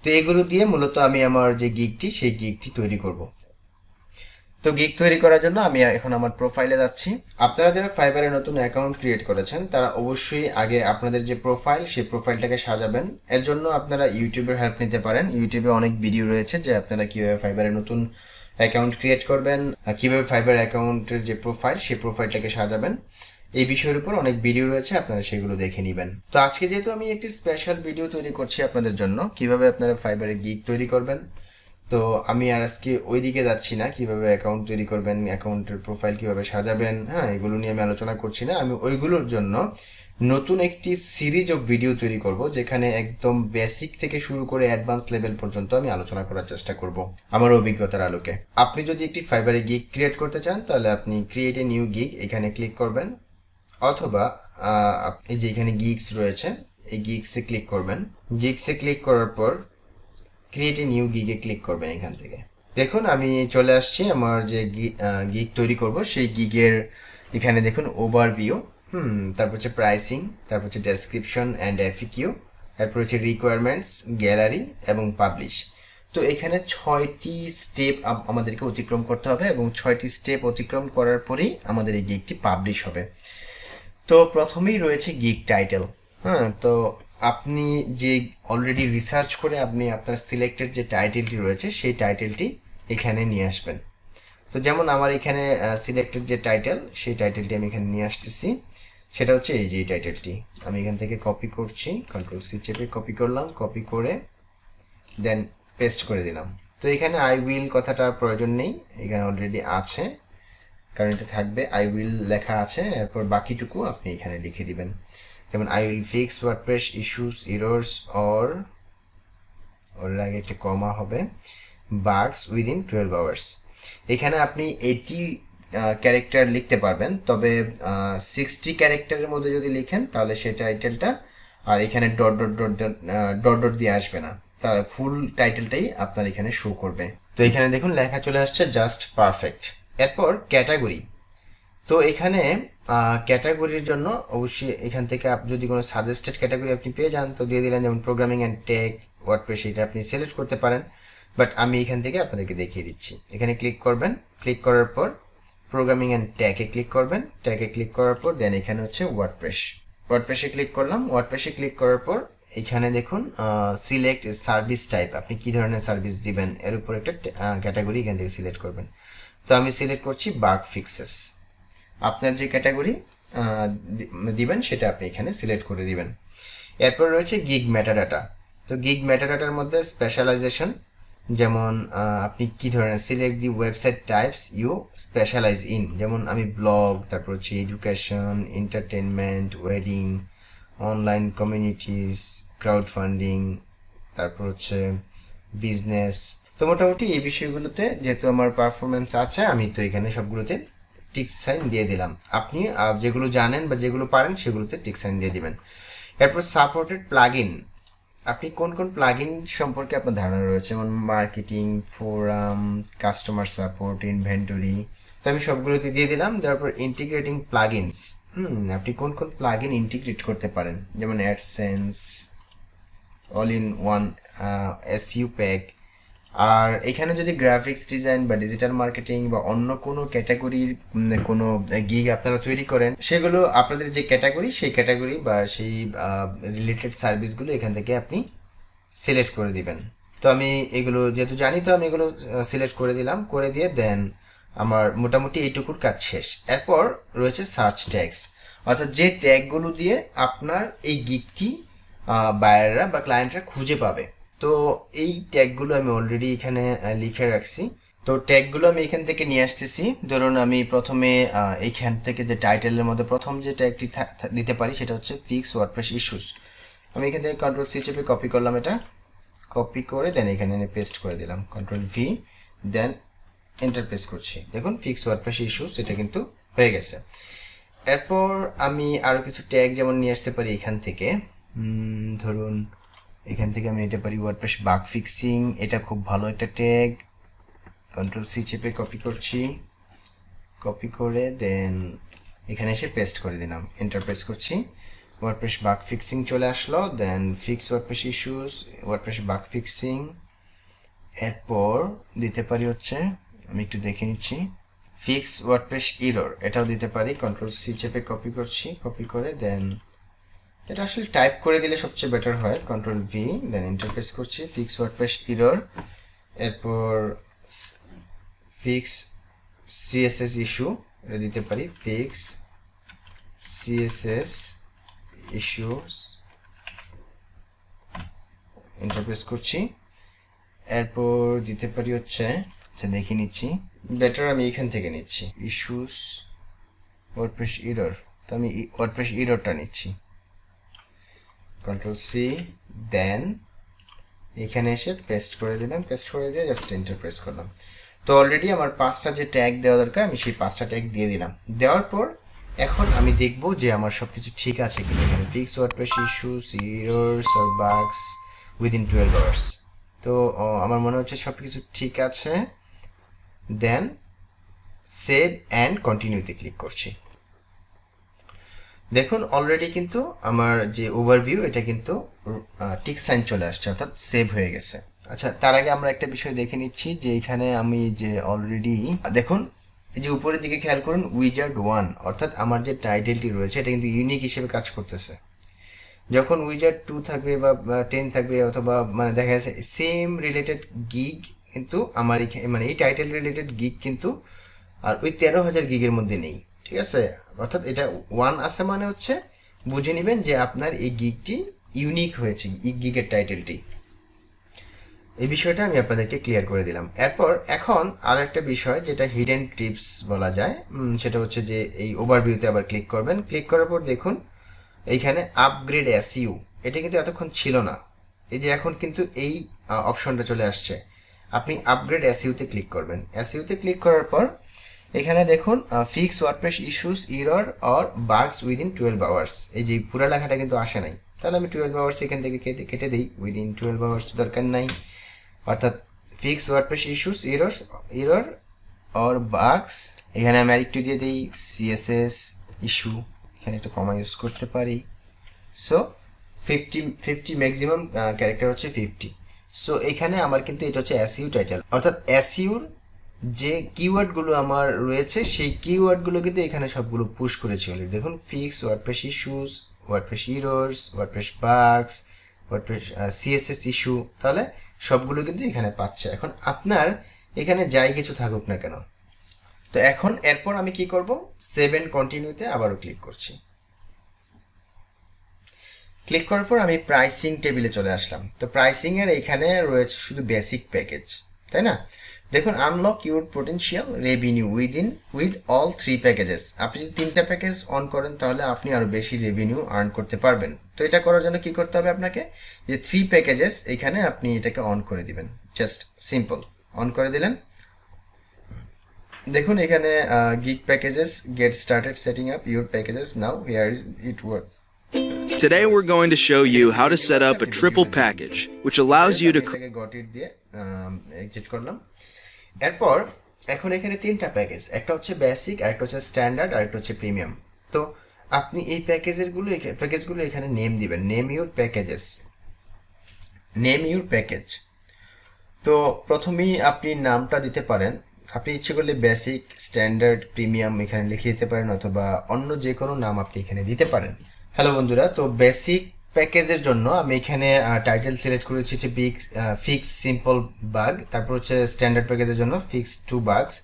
তো এগুলো দিয়ে মূলত আমি আমার যে গিগটি সেই গিগটি তৈরি করব। তো গিগ তৈরি করার জন্য আমি এখন আমার প্রোফাইলে যাচ্ছি। আপনারা যারা ফাইবারে নতুন অ্যাকাউন্ট ক্রিয়েট করেছেন তারা অবশ্যই আগে আপনাদের যে প্রোফাইল সেই প্রোফাইলটাকে সাজাবেন। এর জন্য আপনারা ইউটিউবের হেল্প নিতে পারেন। ইউটিউবে অনেক ভিডিও রয়েছে যে আপনারা কীভাবে ফাইবারে নতুন অ্যাকাউন্ট ক্রিয়েট করবেন, কীভাবে ফাইবার অ্যাকাউন্টের যে প্রোফাইল সেই প্রোফাইলটাকে সাজাবেন, এই বিষয়ের উপর অনেক ভিডিও রয়েছে, আপনারা সেগুলো দেখে নেবেন। তো আজকে যেহেতু আমি একটি স্পেশাল ভিডিও তৈরি করছি আপনাদের জন্য কিভাবে আপনারা ফাইবারে গিগ তৈরি করবেন, তো আমি আর আজকে ওই দিকে যাচ্ছি না, কিভাবে অ্যাকাউন্ট তৈরি করবেন, অ্যাকাউন্টের প্রোফাইল কিভাবে সাজাবেন, এগুলো নিয়ে আমি আলোচনা করছি না। আমি ওইগুলোর জন্য নতুন একটি সিরিজ অফ ভিডিও তৈরি করব যেখানে একদম বেসিক থেকে শুরু করে অ্যাডভান্স লেভেল পর্যন্ত আমি আলোচনা করার চেষ্টা করব আমার অভিজ্ঞতার আলোকে। আপনি যদি একটি ফাইবারে গিগ ক্রিয়েট করতে চান তাহলে আপনি ক্রিয়েট এ নিউ গিগ এখানে ক্লিক করবেন, অথবা এই যে এখানে গিগস রয়েছে এই গিগসে ক্লিক করবেন। গিগসে ক্লিক করার পর ক্রিয়েট এ নিউ গিগে ক্লিক করবেন। এখান থেকে দেখুন আমি চলে আসছি আমার যে গিগ তৈরি করব সেই গিগের এখানে দেখুন ওভারভিউ, তারপর হচ্ছে প্রাইসিং, তারপর হচ্ছে ডেসক্রিপশন অ্যান্ড এফিকিউ, তারপর হচ্ছে রিকোয়ারমেন্টস, গ্যালারি এবং পাবলিশ। তো এখানে 6টি স্টেপ আমাদেরকে অতিক্রম করতে হবে এবং 6টি স্টেপ অতিক্রম করার পরেই আমাদের এই গিগটি পাবলিশ হবে। তো প্রথমেই রয়েছে গিগ টাইটেল। তো আপনি যে অলরেডি রিসার্চ করে আপনি আপনার সিলেক্টেড যে টাইটেলটি রয়েছে সেই টাইটেলটি এখানে নিয়ে আসবেন। তো যেমন আমার এখানে সিলেক্টেড যে টাইটেল সেই টাইটেলটি আমি এখানে নিয়ে আসতেছি, সেটা হচ্ছে এই যে এই টাইটেলটি। আমি এখান থেকে কপি করছি, কন্ট্রোল সি চেপে কপি করলাম, কপি করে দেন পেস্ট করে দিলাম। তো এখানে আই উইল কথাটার প্রয়োজন নেই, এখানে অলরেডি আছে, কারণ এটা থাকবে, আই উইল লেখা আছে, এরপর বাকিটুকু আপনি এখানে লিখে দিবেন। যেমন I will fix WordPress issues errors or আগে একটা কমা হবে, বাগস উইদিন 12 আওয়ার্স। এখানে আপনি 80 ক্যারেক্টার লিখতে পারবেন, তবে 60 ক্যারেক্টারের মধ্যে যদি লিখেন তাহলে সেই টাইটেলটা আর এখানে dot dot dot dot dot দিয়ে আসবে না, তাহলে ফুল টাইটেলটাই আপনার এখানে শো করবে। তো এখানে দেখুন লেখা চলে আসছে জাস্ট পারফেক্ট। এরপর ক্যাটাগরি। তো এখানে ক্যাটাগরির জন্য অবশ্যই এখান থেকে যদি কোনো সাজেস্টেড ক্যাটাগরি আপনি পেয়ে যান তো দিয়ে দিলেন, যেমন প্রোগ্রামিং অ্যান্ড টেক, ওয়ার্ডপ্রেস, এটা আপনি সিলেক্ট করতে পারেন, বাট আমি এখান থেকে আপনাদেরকে দেখিয়ে দিচ্ছি। এখানে ক্লিক করবেন, ক্লিক করার পর প্রোগ্রামিং অ্যান্ড ট্যাগে ক্লিক করবেন, ট্যাগে ক্লিক করার পর দেন এখানে হচ্ছে ওয়ার্ডপ্রেসে ক্লিক করলাম। ওয়ার্ডপ্রেসে ক্লিক করার পর এখানে দেখুন সিলেক্ট সার্ভিস টাইপ, আপনি কী ধরনের সার্ভিস দিবেন এর উপর একটা ক্যাটাগরি এখান থেকে সিলেক্ট করবেন। তো আমি সিলেক্ট করছি বাগ ফিক্সেস। আপনার যে ক্যাটাগরি দিবেন সেটা আপনি এখানে সিলেক্ট করে দিবেন। এরপর রয়েছে গিগ মেটাডাটা। তো গিগ মেটাডাটার মধ্যে স্পেশালাইজেশন, যেমন আপনি কী ধরনের, select the website types you specialize in, যেমন আমি ব্লগ, তারপর হচ্ছে education, entertainment, wedding, online communities, crowdfunding, তারপর হচ্ছে বিজনেস। তো মোটামুটি এই বিষয়গুলোতে যেহেতু আমার পারফরমেন্স আছে, আমি তো এখানে সবগুলোতে টিক সাইন দিয়ে দিলাম। আপনি যেগুলো জানেন বা যেগুলো পারেন সেগুলোতে টিক সাইন দিয়ে দিবেন। এরপর সাপোর্টেড প্লাগইন, আপনি কোন কোন প্লাগইন সম্পর্কে আপনার ধারণা রয়েছে, যেমন marketing, forum, customer support, inventory. তো আমি সবগুলোতে দিয়ে দিলাম। তারপর ইন্টিগ্রেটিং প্লাগইনস, আপনি কোন কোন প্লাগইন ইন্টিগ্রেট করতে পারেন, যেমন AdSense, all in one, SEO pack. আর এখানে যদি গ্রাফিক্স ডিজাইন বা ডিজিটাল মার্কেটিং বা অন্য কোনো ক্যাটাগরির কোনো গিগ আপনারা তৈরি করেন, সেগুলো আপনাদের যে ক্যাটাগরি সেই ক্যাটাগরি বা সেই রিলেটেড সার্ভিসগুলো এখান থেকে আপনি সিলেক্ট করে দিবেন। তো আমি এগুলো যেহেতু জানি, তো আমি এগুলো সিলেক্ট করে দিলাম, করে দিয়ে দেন আমার মোটামুটি এইটুকুর কাজ শেষ। এরপর রয়েছে সার্চ ট্যাগস, অর্থাৎ যে ট্যাগগুলো দিয়ে আপনার এই গিগটি বায়াররা বা ক্লায়েন্টরা খুঁজে পাবে। তো এই ট্যাগগুলো আমি অলরেডি এখানে লিখে রাখছি। তো ট্যাগগুলো আমি এখান থেকে নিয়ে আসতেছি। ধরুন আমি প্রথমে এইখান থেকে যে টাইটেলের মধ্যে প্রথম যে ট্যাগটি দিতে পারি সেটা হচ্ছে ফিক্স ওয়ার্ডপ্রেস ইস্যুস। আমি এখান থেকে কন্ট্রোল সি চেপে কপি করলাম, এটা কপি করে দেন এখানে পেস্ট করে দিলাম, control V, then enter press করছি। দেখুন ফিক্স ওয়ার্ডপ্রেস ইস্যুস এটা কিন্তু হয়ে গেছে। এরপর আমি আরও কিছু ট্যাগ যেমন নিয়ে আসতে পারি এখান থেকে। ধরুন এখান থেকে আমি নিতে পারি ওয়ার্ডপ্রেস বাগ ফিক্সিং, এটা খুব ভালো একটা ট্যাগ। কন্ট্রোল সি চেপে কপি করছি, কপি করে দেন এখানে এসে পেস্ট করে দিলাম, এন্টার প্রেস করছি। ওয়ার্ডপ্রেস বাগ ফিক্সিং চলে আসলো, then fix WordPress issues, WordPress bug fixing. এরপর দিতে পারি হচ্ছে, আমি একটু দেখে নিচ্ছি, ফিক্স ওয়ার্ডপ্রেস ইরর, এটাও দিতে পারি। কন্ট্রোল সি চেপে কপি করছি, কপি করে দেন এটা আসলে টাইপ করে দিলে সবচেয়ে বেটার হয়, কন্ট্রোল ভি, দেন ইন্টারপ্রেস করছি, ফিক্স ওয়ার্ডপ্রেস ইরর। এরপর ফিক্স সিএসএস ইস্যু, এটা দিতে পারি, ফিক্স সিএসএস ইস্যুস, ইন্টারপ্রেস করছি। এরপর দিতে পারি হচ্ছে, দেখে নিচ্ছি, বেটার আমি এখান থেকে নিচ্ছি, ইস্যুস ওয়ার্ডপ্রেস ইরর। তো আমি ওয়ার্ডপ্রেস ইররটা নিচ্ছি, কন্ট্রোল সি, দেন এখানে এসে পেস্ট করে দিলাম, পেস্ট করে দিয়ে জাস্ট এন্টার প্রেস করলাম। তো অলরেডি আমার 5টা যে ট্যাগ দেওয়া দরকার আমি সেই 5টা ট্যাগ দিয়ে দিলাম। দেওয়ার পর এখন আমি দেখব যে আমার সব কিছু ঠিক আছে কিনা। এখানে fix WordPress issues, errors or বাগস within 12 hours. তো আমার মনে হচ্ছে সব কিছু ঠিক আছে। দেন সেভ অ্যান্ড কন্টিনিউতে ক্লিক করছি। দেখুন অলরেডি কিন্তু আমার যে ওভারভিউ এটা কিন্তু টিক সাইন চলে আসছে, অর্থাৎ সেভ হয়ে গেছে। আচ্ছা, তার আগে আমরা একটা বিষয় দেখে নিচ্ছি যে এখানে আমি যে অলরেডি দেখুন এই যে উপরের দিকে খেয়াল করুন, উইজার্ড 1 অর্থাৎ আমার যে টাইটেলটি রয়েছে এটা কিন্তু ইউনিক হিসেবে কাজ করতেছে। যখন উইজার্ড 2 থাকবে বা 10 থাকবে, অথবা মানে দেখা যাচ্ছে সেম রিলেটেড গিগ কিন্তু আমার মানে এই টাইটেল রিলেটেড গিগ কিন্তু আর ওই 13,000 গিগের মধ্যে নেই, ঠিক আছে। অর্থাৎ এটা 1 আছে মানে হচ্ছে বুঝে নেবেন যে আপনার এই গিগটি ইউনিক হয়েছে, এই গিগের টাইটেলটি। এই বিষয়টা আমি আপনাদেরকে ক্লিয়ার করে দিলাম। এখন আরও একটা বিষয় যেটা হিডেন টিপস বলা যায়, সেটা হচ্ছে যে এই ওভারভিউতে আবার ক্লিক করবেন। ক্লিক করার পর দেখুন এইখানে আপগ্রেড এসইউ, এটা কিন্তু এতক্ষণ ছিল না। এই যে এখন কিন্তু এই অপশনটা চলে আসছে। আপনি আপগ্রেড এসইউতে ক্লিক করবেন। এসইউতে ক্লিক করার পর এখানে দেখুন fix WordPress issues error or বাগস within 12 hours, এই যে পুরো লেখাটা কিন্তু আসে নাই, তাহলে আমি 12 আওয়ার্স এখান থেকে কেটে দিই, উইদিন 12 আওয়ার্স দরকার নাই। অর্থাৎ fix WordPress issues error or বাগস, এখানে আমি আরেকটু দিয়ে দিই সিএসএস ইস্যু, এখানে একটা কমা ইউজ করতে পারি। সো 50 ম্যাক্সিমাম ক্যারেক্টার হচ্ছে 50। সো এখানে আমার কিন্তু এটা হচ্ছে এসইউ টাইটেল, অর্থাৎ এসইউর যে কিওয়ার্ডগুলো আমার রয়েছে সেই কিওয়ার্ডগুলো কিন্তু এখানে সবগুলো পুশ করেছি অলরেডি। দেখুন fix WordPress issues, WordPress errors, WordPress বাগস, WordPress CSS issue, তাহলে সবগুলো কিন্তু এখানে পাচ্ছে। এখন আপনার এখানে যাই কিছু থাকুক না কেন। তো এখন এরপর আমি কি করব, সেভ এন্ড কন্টিনিউতে আবারও ক্লিক করছি। ক্লিক করার পর আমি প্রাইসিং টেবিলে চলে আসলাম। তো প্রাইসিং এর এখানে রয়েছে শুধু বেসিক প্যাকেজ, তাই না? দেখুন unlock your potential revenue with all 3 packages. আপনি যদি 3টা প্যাকেজ অন করেন তাহলে আপনি আরো বেশি রেভিনিউ আর্ন করতে পারবেন। তো এটা করার জন্য কি করতে হবে আপনাকে, যে 3 প্যাকেজেস এখানে আপনি এটাকে অন করে দিবেন। জাস্ট সিম্পল অন করে দিলেন। দেখুন এখানে gig packages, get started setting up your packages now, here is it work. Today we're going to show you how to set up a triple package, which allows you to got it দিয়ে exit করলাম। এরপর এখন এখানে 3টা package, একটা হচ্ছে basic, আরেকটা হচ্ছে স্ট্যান্ডার্ড, আরেকটা হচ্ছে প্রিমিয়াম। তো আপনি এই প্যাকেজগুলো এখানে নেম দিবেন, name your packages, name your package. তো প্রথমেই আপনি নামটা দিতে পারেন, আপনি ইচ্ছে করলে বেসিক, স্ট্যান্ডার্ড, প্রিমিয়াম এখানে লিখে দিতে পারেন, অথবা অন্য যে কোনো নাম আপনি এখানে দিতে পারেন। হ্যালো বন্ধুরা, তো বেসিক প্যাকেজের জন্য আমি এখানে টাইটেল সিলেক্ট করেছি হচ্ছে ফিক্স সিম্পল বাগ, তারপর হচ্ছে স্ট্যান্ডার্ড প্যাকেজের জন্য ফিক্স 2 বাগস,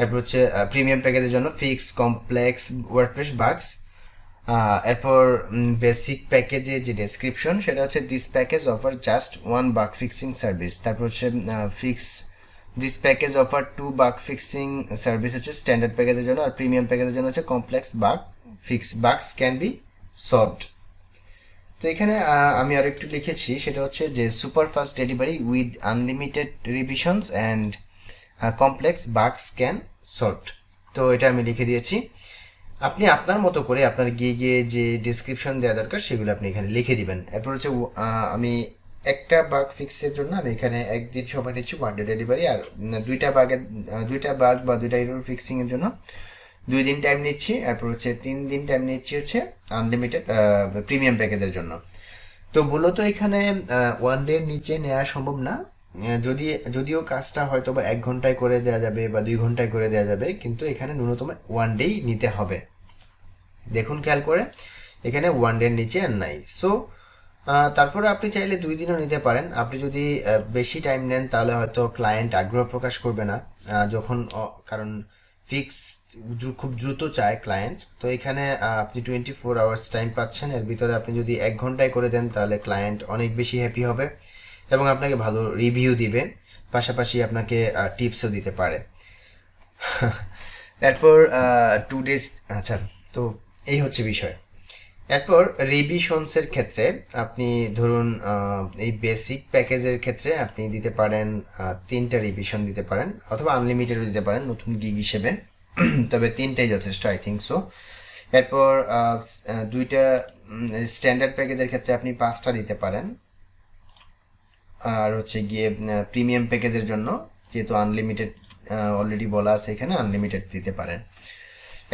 এরপর হচ্ছে প্রিমিয়াম প্যাকেজের জন্য ফিক্স কমপ্লেক্স ওয়ার্ডপ্রেস বাগস। এরপর বেসিক প্যাকেজে যে ডেসক্রিপশন সেটা হচ্ছে this package offer just 1 bug fixing service, তারপর হচ্ছে fix this package offer 2 bug fixing service হচ্ছে স্ট্যান্ডার্ড প্যাকেজের জন্য, আর প্রিমিয়াম প্যাকেজের জন্য হচ্ছে complex bug fix bugs can be solved. তো এখানে আমি আর একটু লিখেছি, সেটা হচ্ছে যে super fast delivery with unlimited revisions and complex bugs can solved. তো এটা আমি লিখে দিয়েছি। আপনি আপনার মতো করে আপনার গিয়ে যে ডিসক্রিপশন দেওয়া দরকার সেগুলো আপনি এখানে লিখে দিবেন। এরপর হচ্ছে আমি একটা বাগ ফিক্সের জন্য আমি এখানে 1 দিন সময় নিচ্ছি 1 ডে ডেলিভারি, আর 2টা বাগ বা 2টা এরর ফিক্সিংয়ের জন্য 2 দিন টাইম নিচ্ছি, এরপর হচ্ছে 3 দিন টাইম নিচ্ছি হচ্ছে আনলিমিটেড প্রিমিয়াম প্যাকেজের জন্য। তো মূলত এখানে 1 ডের নিচে নেওয়া সম্ভব না, যদিও কাজটা হয়তো বা 1 ঘন্টায় করে দেওয়া যাবে বা 2 ঘন্টায় করে দেওয়া যাবে, কিন্তু এখানে ন্যূনতম 1 ডেই নিতে হবে। দেখুন খেয়াল করে এখানে 1 ডের নিচে আর নাই। সো তারপরে আপনি চাইলে 2 দিনও নিতে পারেন। আপনি যদি বেশি টাইম নেন তাহলে হয়তো ক্লায়েন্ট আগ্রহ প্রকাশ করবে না, কারণ ফিক্স খুব দ্রুত চায় ক্লায়েন্ট। তো এখানে আপনি 24 আওয়ার্স টাইম পাচ্ছেন, এর ভিতরে আপনি যদি 1 ঘন্টায় করে দেন তাহলে ক্লায়েন্ট অনেক বেশি হ্যাপি হবে এবং আপনাকে ভালো রিভিউ দিবে, পাশাপাশি আপনাকে টিপসও দিতে পারে। এরপর 2 ডেজ, আচ্ছা তো এই হচ্ছে বিষয়। এরপর রিভিশনসের ক্ষেত্রে আপনি ধরুন এই বেসিক প্যাকেজের ক্ষেত্রে আপনি দিতে পারেন 3টা রিভিশন দিতে পারেন, অথবা আনলিমিটেডও দিতে পারেন নতুন গিগ হিসেবে, তবে 3টাই যথেষ্ট, আই থিঙ্ক সো। এরপর 2টা স্ট্যান্ডার্ড প্যাকেজের ক্ষেত্রে আপনি 5টা দিতে পারেন, আর হচ্ছে গিয়ে প্রিমিয়াম প্যাকেজের জন্য যেহেতু আনলিমিটেড অলরেডি বলা আছে এখানে আনলিমিটেড দিতে পারেন।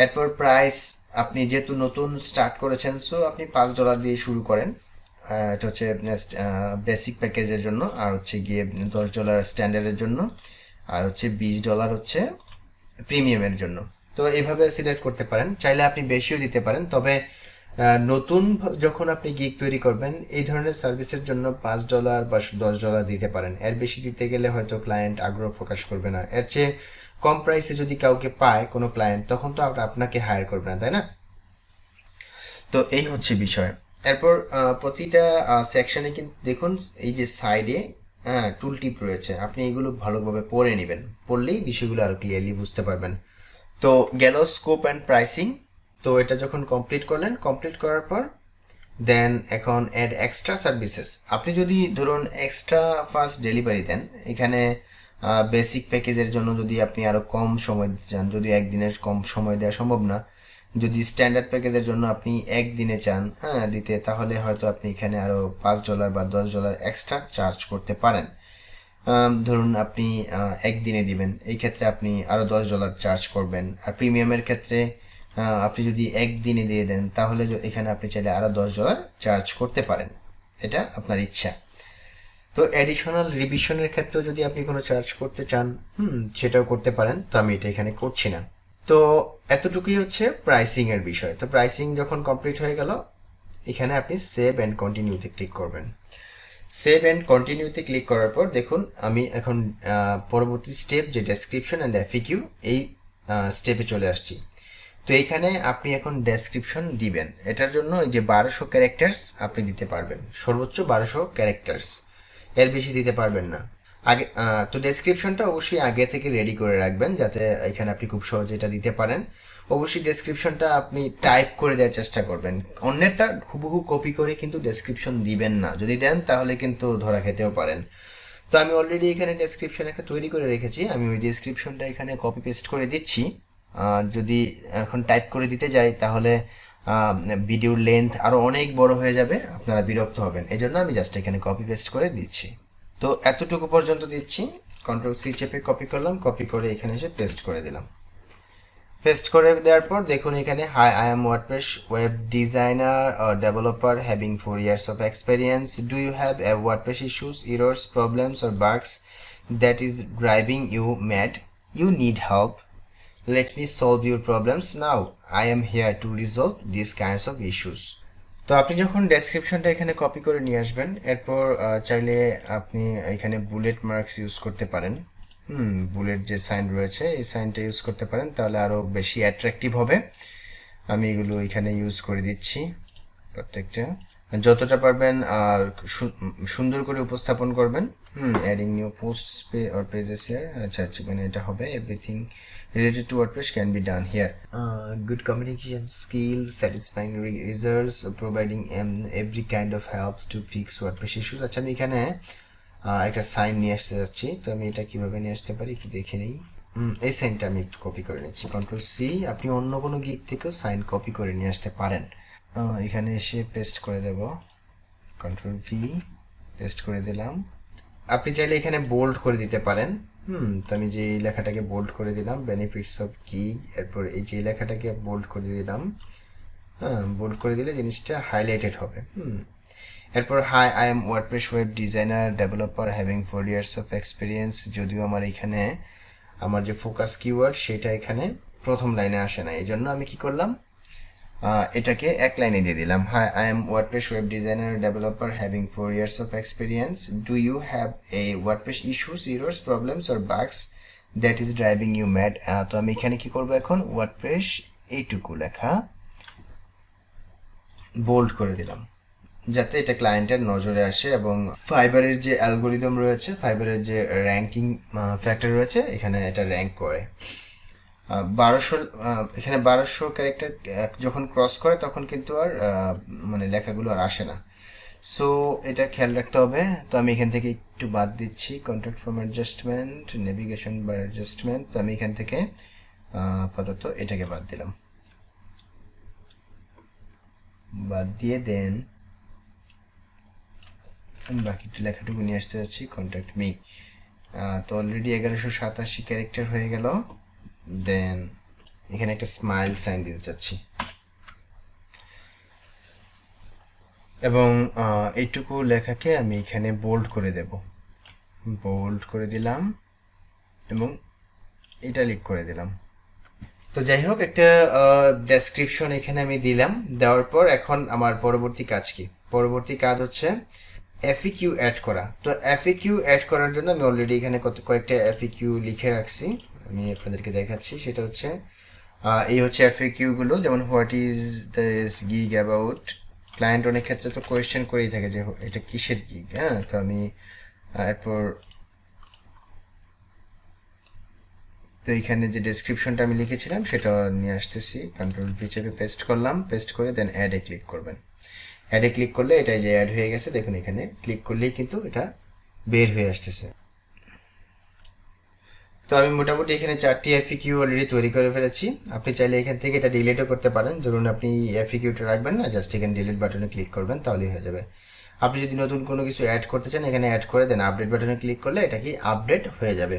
এরপর প্রাইস আপনি যেহেতু নতুন স্টার্ট করেছেন, সো আপনি $5 দিয়ে শুরু করেন। এটা হচ্ছে বেসিক প্যাকেজের জন্য, আর হচ্ছে গিয়ে $10 স্ট্যান্ডার্ডের জন্য, আর হচ্ছে $20 হচ্ছে প্রিমিয়ামের জন্য। তো এইভাবে সিলেক্ট করতে পারেন, চাইলে আপনি বেশিও দিতে পারেন। তবে নতুন যখন আপনি গিগ তৈরি করবেন এই ধরনের সার্ভিসের জন্য $5 বা $10 দিতে পারেন। এর বেশি দিতে গেলে হয়তো ক্লায়েন্ট আগ্রহ প্রকাশ করবে না। এর চেয়ে কম প্রাইসে যদি কাউকে পায় কোনো ক্লায়েন্ট, তখন তো আপনাকে হায়ার করবে না, তাই না? তো এই হচ্ছে বিষয়। এরপর প্রতিটা সেকশনে কিন্তু দেখুন এই যে সাইডে টুল টিপ রয়েছে, আপনি এগুলো ভালোভাবে পড়ে নেবেন, পড়লেই বিষয়গুলো আরো ক্লিয়ারলি বুঝতে পারবেন। তো গেল স্কোপ অ্যান্ড প্রাইসিং। তো এটা যখন কমপ্লিট করলেন, কমপ্লিট করার পর দেন এখন অ্যাড এক্সট্রা সার্ভিসেস। আপনি যদি ধরুন এক্সট্রা ফাস্ট ডেলিভারি দেন, এখানে বেসিক প্যাকেজের জন্য যদি আপনি আরও কম সময় চান, যদি একদিনের কম সময় দেওয়া সম্ভব না, যদি স্ট্যান্ডার্ড প্যাকেজের জন্য আপনি একদিনে চান দিতে, তাহলে হয়তো আপনি এখানে আরও $5 বা $10 এক্সট্রা চার্জ করতে পারেন। ধরুন আপনি একদিনে দিবেন, এই ক্ষেত্রে আপনি আরও $10 চার্জ করবেন। আর প্রিমিয়ামের ক্ষেত্রে আপনি যদি একদিনে দিয়ে দেন, তাহলে এখানে আপনি চাইলে আরও $10 চার্জ করতে পারেন, এটা আপনার ইচ্ছা। তো অ্যাডিশনাল রিভিশনের ক্ষেত্রেও যদি আপনি কোনো চার্জ করতে চান, সেটাও করতে পারেন। তো আমি এটা এখানে করছি না। তো এতটুকুই হচ্ছে প্রাইসিং এর বিষয়। তো প্রাইসিং যখন কমপ্লিট হয়ে গেল, এখানে আপনি সেভ অ্যান্ড কন্টিনিউতে ক্লিক করবেন। সেভ অ্যান্ড কন্টিনিউতে ক্লিক করার পর দেখুন আমি এখন পরবর্তী স্টেপ যে ডেসক্রিপশন অ্যান্ড এফএকিউ, এই স্টেপে চলে আসছি। তো এইখানে আপনি এখন ডেসক্রিপশন দিবেন। এটার জন্য এই যে 1200 ক্যারেক্টার্স আপনি দিতে পারবেন, সর্বোচ্চ 1200 ক্যারেক্টার্স, এর বেশি দিতে পারবেন না। আগে তো ডেসক্রিপশনটা অবশ্যই আগে থেকে রেডি করে রাখবেন, যাতে এখানে আপনি খুব সহজে এটা দিতে পারেন। অবশ্যই ডেসক্রিপশনটা আপনি টাইপ করে দেওয়ার চেষ্টা করবেন, অন্যেরটা হুবহু কপি করে কিন্তু ডেসক্রিপশন দিবেন না। যদি দেন তাহলে কিন্তু ধরা খেতেও পারেন। তো আমি অলরেডি এখানে ডেসক্রিপশন একটা তৈরি করে রেখেছি, আমি ওই ডেসক্রিপশনটা এখানে কপি পেস্ট করে দিচ্ছি। যদি এখন টাইপ করে দিতে যাই, তাহলে ভিডিওর লেন্থ আরও অনেক বড় হয়ে যাবে, আপনারা বিরক্ত হবেন। এই জন্য আমি জাস্ট এখানে কপি পেস্ট করে দিচ্ছি। তো এতটুকু পর্যন্ত দিচ্ছি, Ctrl+C চেপে কপি করলাম, কপি করে এখানে এসে পেস্ট করে দিলাম। পেস্ট করে দেওয়ার পর দেখুন এখানে, hi, I am WordPress web designer developer having 4 years of experience. Do you have a WordPress issues, errors, problems or bugs that is driving you mad? You need help. Let me solve your problems now. I am here to resolve these kinds of issues. তো আপনি যখন ডেসক্রিপশনটা এখানে copy করে নিয়ে আসবেন, এরপর চাইলে আপনি এখানে বুলেট মার্কস ইউজ করতে পারেন। বুলেট যে সাইন রয়েছে এই সাইনটা ইউজ করতে পারেন, তাহলে আরও বেশি অ্যাট্রাকটিভ হবে। আমি এগুলো এখানে ইউজ করে দিচ্ছি প্রত্যেকটা। যতটা পারবেন সুন্দর করে উপস্থাপন করবেন। Adding new posts or pages here. আচ্ছা, মানে এটা হবে everything related to WordPress can be done here. Good communication skills, satisfying results, providing every kind of help to fix WordPress issues. আচ্ছা, আমি এখানে একটা সাইন নিয়ে আসতে যাচ্ছি। তো আমি এটা কিভাবে নিয়ে আসতে পারি একটু দেখে নিই। এই সাইনটা আমি একটু কপি করে নিচ্ছি, Ctrl+C। আপনি অন্য কোনো গিগ থেকেও সাইন কপি করে নিয়ে আসতে পারেন। এখানে এসে পেস্ট করে দেব, Ctrl+V, পেস্ট করে দিলাম। আপনি চাইলে এখানে বোল্ড করে দিতে পারেন। তো আমি যে লেখাটাকে বোল্ড করে দিলাম, বেনিফিটস অফ গিগ। এরপর এই যে লেখাটাকে বোল্ড করে দিলাম। বোল্ড করে দিলে জিনিসটা হাইলাইটেড হবে। এরপর, hi, I am WordPress web designer developer having 4 years of experience। যদিও আমার এখানে আমার যে ফোকাস কিওয়ার্ড সেটা এখানে প্রথম লাইনে আসে না, এই জন্য আমি কি করলাম, এটাকে এক লাইনে দিয়ে দিলাম। Hi, I am WordPress web designer developer having 4 years of experience. Do you have a WordPress issues, errors, problems or bugs that is driving you mad? তো আমি এখানে কি করব, এখন ওয়ার্ডপ্রেস এইটুকু লেখা বোল্ড করে দিলাম, যাতে এটা ক্লায়েন্টের নজরে আসে এবং ফাইবারের যে অ্যালগোরিদম রয়েছে, ফাইবারের যে র্যাঙ্কিং ফ্যাক্টর রয়েছে, এখানে এটা র্যাঙ্ক করে। 1200 এখানে 1200 ক্যারেক্টার যখন ক্রস করে তখন কিন্তু আর মানে লেখাগুলো আর আসে না। সো এটা খেয়াল রাখতে হবে। তো আমি এখান থেকে একটু বাদ দিচ্ছি, contact from adjustment, navigation bar adjustment. তো আমি এখান থেকে আপাতত এটাকে বাদ দিলাম। বাদ দিয়ে দেন আমি বাকি লেখাটুকু নিয়ে আসতে যাচ্ছি, কন্ট্যাক্ট মি। তো অলরেডি 1187 ক্যারেক্টার হয়ে গেল। দেন এখানে একটা স্মাইল সাইন দিতে চাচ্ছি। এবং এইটুকু লেখাকে আমি এখানে বোল্ড করে দেব, বোল্ড করে দিলাম এবং ইটালিক করে দিলাম। তো যাই হোক, একটা ডেসক্রিপশন এখানে আমি দিলাম। দেওয়ার পর এখন আমার পরবর্তী কাজ কি? পরবর্তী কাজ হচ্ছে এফএকিউ অ্যাড করা। তো এফএকিউ অ্যাড করার জন্য আমি অলরেডি এখানে কয়েকটা এফএকিউ লিখে রাখছি, আমি আপনাদেরকে দেখাচ্ছি। সেটা হচ্ছে এই হচ্ছে এফএকিউ গুলো, যেমন what is this gig about. Client অনেক ক্ষেত্রে তো কোয়েশ্চেন করেই থাকে যে এটা কিসের গিগ। হ্যাঁ, তো আমি এরপর তো এইখানে যে ডেসক্রিপশনটা আমি লিখেছিলাম সেটা নিয়ে আসতেছি, কন্ট্রোল ভি চেপে পেস্ট করলাম, পেস্ট করে দেন অ্যাডে ক্লিক করবেন। অ্যাডে ক্লিক করলে এটা যে অ্যাড হয়ে গেছে, দেখুন এখানে ক্লিক করলেই কিন্তু এটা বের হয়ে আসতেছে। তো আমি মোটামুটি এখানে 4টি এফএকিউ অলরেডি তৈরি করে ফেলেছি। আপনি চাইলে এখান থেকে এটা ডিলিটও করতে পারেন। ধরুন আপনি এফএকিউটা রাখবেন না, জাস্ট এখানে ডিলিট বাটনে ক্লিক করবেন, তাহলেই হয়ে যাবে। আপনি যদি নতুন কোনো কিছু অ্যাড করতে চান, এখানে অ্যাড করে দেন আপডেট বাটনে ক্লিক করলে এটা কি আপডেট হয়ে যাবে।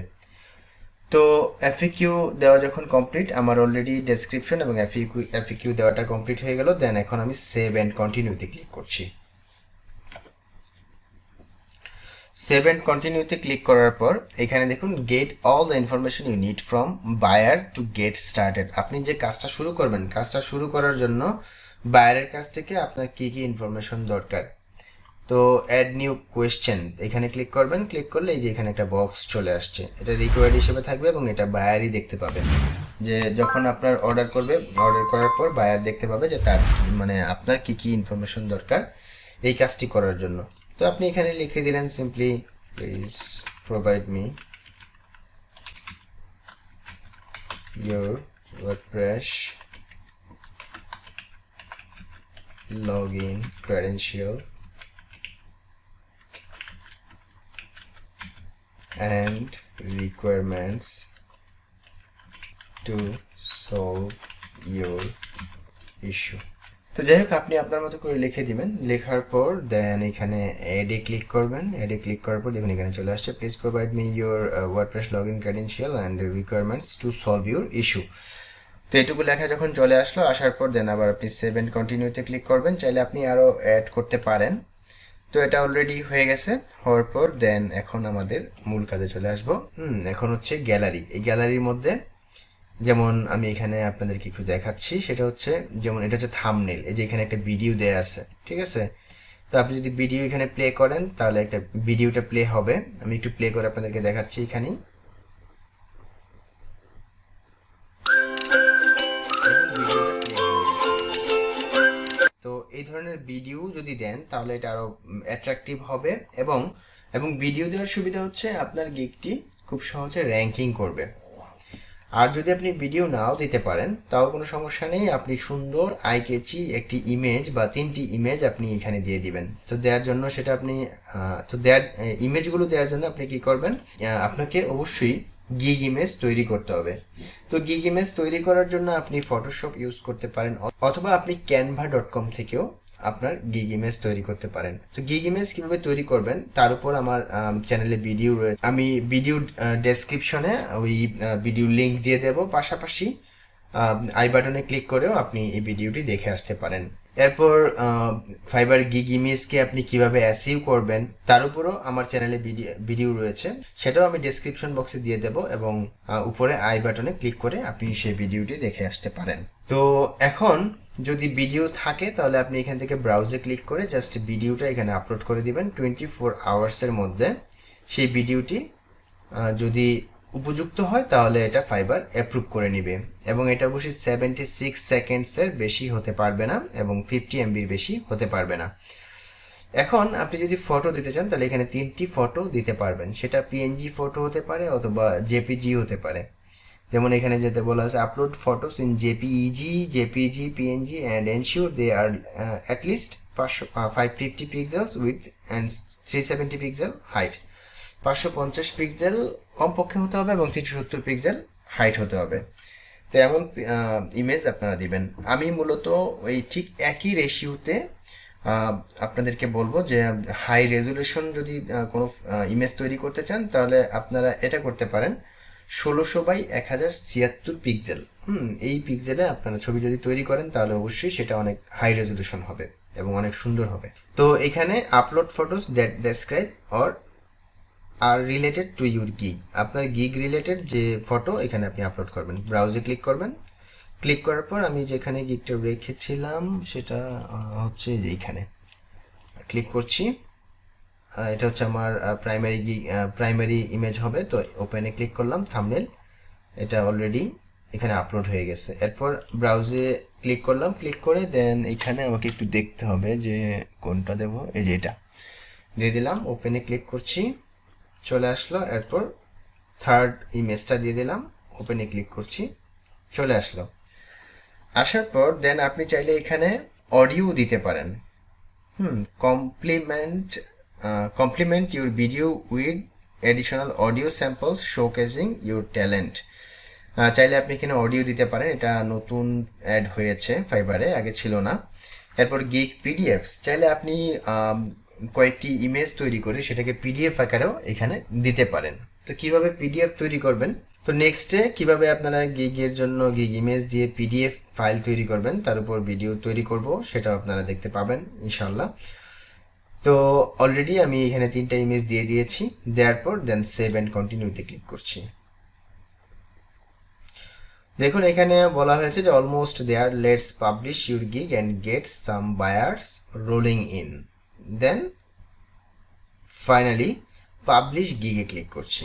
তো এফএকিউ দেওয়া যখন কমপ্লিট, আমার অলরেডি ডেসক্রিপশন এবং এফএকিউ দেওয়াটা কমপ্লিট হয়ে গেল। দেন এখন আমি সেভ অ্যান্ড কন্টিনিউতে ক্লিক করছি। সেভ অ্যান্ড কন্টিনিউতে ক্লিক করার পর এখানে দেখুন get all the information you need from buyer to get started. আপনি যে কাজটা শুরু করবেন, কাজটা শুরু করার জন্য বায়ারের কাছ থেকে আপনার কী কী ইনফরমেশন দরকার। তো অ্যাড নিউ কোয়েশ্চেন এখানে ক্লিক করবেন। ক্লিক করলে এই যে এখানে একটা বক্স চলে আসছে, এটা রিকোয়ার্ড হিসেবে থাকবে এবং এটা বায়ারই দেখতে পাবে। যে যখন আপনার অর্ডার করবে, অর্ডার করার পর বায়ার দেখতে পাবে যে তার মানে আপনার কি কি ইনফরমেশন দরকার এই কাজটি করার জন্য। তো আপনি এখানে লিখে দিলেন simply please provide me your WordPress login credential and requirements to solve your issue. তো যাই হোক, আপনি আপনার মতো করে লিখে দিবেন। লেখার পর দেন এখানে অ্যাডে ক্লিক করবেন। অ্যাডে ক্লিক করার পর দেখুন এখানে চলে আসছে please provide me your WordPress login credential and requirements to solve your issue. তো এটুকু লেখা যখন চলে আসলো, আসার পর দেন আবার আপনি সেভ অ্যান্ড কন্টিনিউতে ক্লিক করবেন। চাইলে আপনি আরও অ্যাড করতে পারেন। তো এটা অলরেডি হয়ে গেছে। হওয়ার পর দেন এখন আমাদের মূল কাজে চলে আসবো। এখন হচ্ছে গ্যালারি। এই গ্যালারির মধ্যে যেমন আমি এখানে আপনাদেরকে একটু দেখাচ্ছি, সেটা হচ্ছে যেমন এটা হচ্ছে থাম্বনেল। এই যে এখানে একটা ভিডিও দেয়া আছে, ঠিক আছে? তো আপনি যদি ভিডিও এখানে প্লে করেন তাহলে একটা ভিডিওটা প্লে হবে। আমি একটু প্লে করে আপনাদেরকে দেখাচ্ছি এখানেই। তো এই ধরনের ভিডিও যদি দেন তাহলে এটা আরো অ্যাট্রাকটিভ হবে এবং এবং ভিডিও দেওয়ার সুবিধা হচ্ছে আপনার গিগটি খুব সহজে র্যাঙ্কিং করবে। আর যদি আপনি ভিডিও নাও দিতে পারেন তাও কোনো সমস্যা নেই, আপনি সুন্দর আই ক্যাচি একটি ইমেজ বা 3টি ইমেজ আপনি এখানে দিয়ে দিবেন। তো দেওয়ার জন্য সেটা আপনি ইমেজগুলো দেওয়ার জন্য আপনি কি করবেন, আপনাকে অবশ্যই গিগ ইমেজ তৈরি করতে হবে। তো গিগ ইমেজ তৈরি করার জন্য আপনি ফটোশপ ইউজ করতে পারেন অথবা আপনি canva.com থেকেও আপনার গিগ ইমেজ তৈরি করতে পারেন। তো গিগ ইমেজ কিভাবে তৈরি করবেন তার উপর আমার চ্যানেলে ভিডিও রয়েছে, আমি ভিডিও ডেসক্রিপশনে ওই ভিডিও লিঙ্ক দিয়ে দেব। পাশাপাশি আই বাটনে ক্লিক করেও আপনি এই ভিডিওটি দেখে আসতে পারেন। এরপর ফাইবার গিগ ইমেজকে আপনি কিভাবে অ্যাসিভ করবেন তার উপরও আমার চ্যানেলে ভিডিও রয়েছে, সেটাও আমি ডেসক্রিপশন বক্সে দিয়ে দেব এবং উপরে আই বাটনে ক্লিক করে আপনি সেই ভিডিওটি দেখে আসতে পারেন। তো এখন যদি ভিডিও থাকে তাহলে আপনি এখান থেকে ব্রাউজে ক্লিক করে জাস্ট ভিডিওটা এখানে আপলোড করে দিবেন। 24 আওয়ার্সের মধ্যে সেই ভিডিওটি যদি উপযুক্ত হয় তাহলে এটা ফাইবার অ্যাপ্রুভ করে নিবে এবং এটা অবশ্যই 76 সেকেন্ডসের বেশি হতে পারবে না এবং 50 MBর বেশি হতে পারবে না। এখন আপনি যদি ফটো দিতে চান তাহলে এখানে 3টি ফটো দিতে পারবেন, সেটা পিএনজি ফটো হতে পারে অথবা জেপিজি হতে পারে। যেমন এখানে যেতে বলা আছে upload photos in JPG PNG and ensure they are at least 550 pixels width and 370 pixel height. 550 pixel কমপক্ষে হতে হবে এবং 370 পিক্সেল হাইট হতে হবে। তো এমন ইমেজ আপনারা দিবেন। আমি মূলত ওই ঠিক একই রেশিওতে আপনাদেরকে বলবো যে হাই রেজুলেশন যদি কোনো ইমেজ তৈরি করতে চান তাহলে আপনারা এটা করতে পারেন 16x1076 পিক্সেল। এই পিক্সেলে আপনারা ছবি যদি তৈরি করেন তাহলে অবশ্যই সেটা অনেক হাই রেজুলেশন হবে এবং অনেক সুন্দর হবে। তো এখানে upload photos that describe or are related to your gig, আপনার গিগ রিলেটেড যে ফটো এখানে আপনি আপলোড করবেন। ব্রাউজে ক্লিক করবেন, ক্লিক করার পর আমি যেখানে গিগটা রেখেছিলাম সেটা হচ্ছে যে এইখানে ক্লিক করছি। এটা হচ্ছে আমার প্রাইমারি ইমেজ হবে। তো ওপেনে ক্লিক করলাম, থাম্বনেল এটা অলরেডি এখানে আপলোড হয়ে গেছে। এরপর ব্রাউজে ক্লিক করলাম, ক্লিক করে দেন এখানে আমাকে একটু দেখতে হবে যে কোনটা দেব, এই যে এটা দিয়ে দিলাম। ওপেনে ক্লিক করছি, চলে আসলো। এরপর থার্ড ইমেজটা দিয়ে দিলাম, ওপেনে ক্লিক করছি, চলে আসলো। আসার পর দেন আপনি চাইলে এখানে অডিও দিতে পারেন। Complement your video with additional audio samples showcasing your talent. চাইলে আপনি এখানে অডিও দিতে পারেন, এটা নতুন অ্যাড হয়েছে ফাইবারে, আগে ছিল না। এরপর গিগ পিডিএফস, চাইলে আপনি কয়েকটি ইমেজ তৈরি করে সেটাকে পিডিএফ আকারেও এখানে দিতে পারেন। তো কিভাবে পিডিএফ তৈরি করবেন, তো নেক্সটে কিভাবে আপনারা গিগের জন্য গিগ ইমেজ দিয়ে পিডিএফ ফাইল তৈরি করবেন, তার উপর ভিডিও তৈরি করব, সেটাও আপনারা দেখতে পাবেন ইনশাল্লাহ। তো অলরেডি আমি এখানে 3টা ইমেজ দিয়ে দিয়েছি, দেওয়ার পর দেন সেভ অ্যান্ড কন্টিনিউতে ক্লিক করছি। দেখুন এখানে বলা হয়েছে যে almost there, let's publish your gig and get some buyers rolling in, then finally publish গিগে ক্লিক করছি।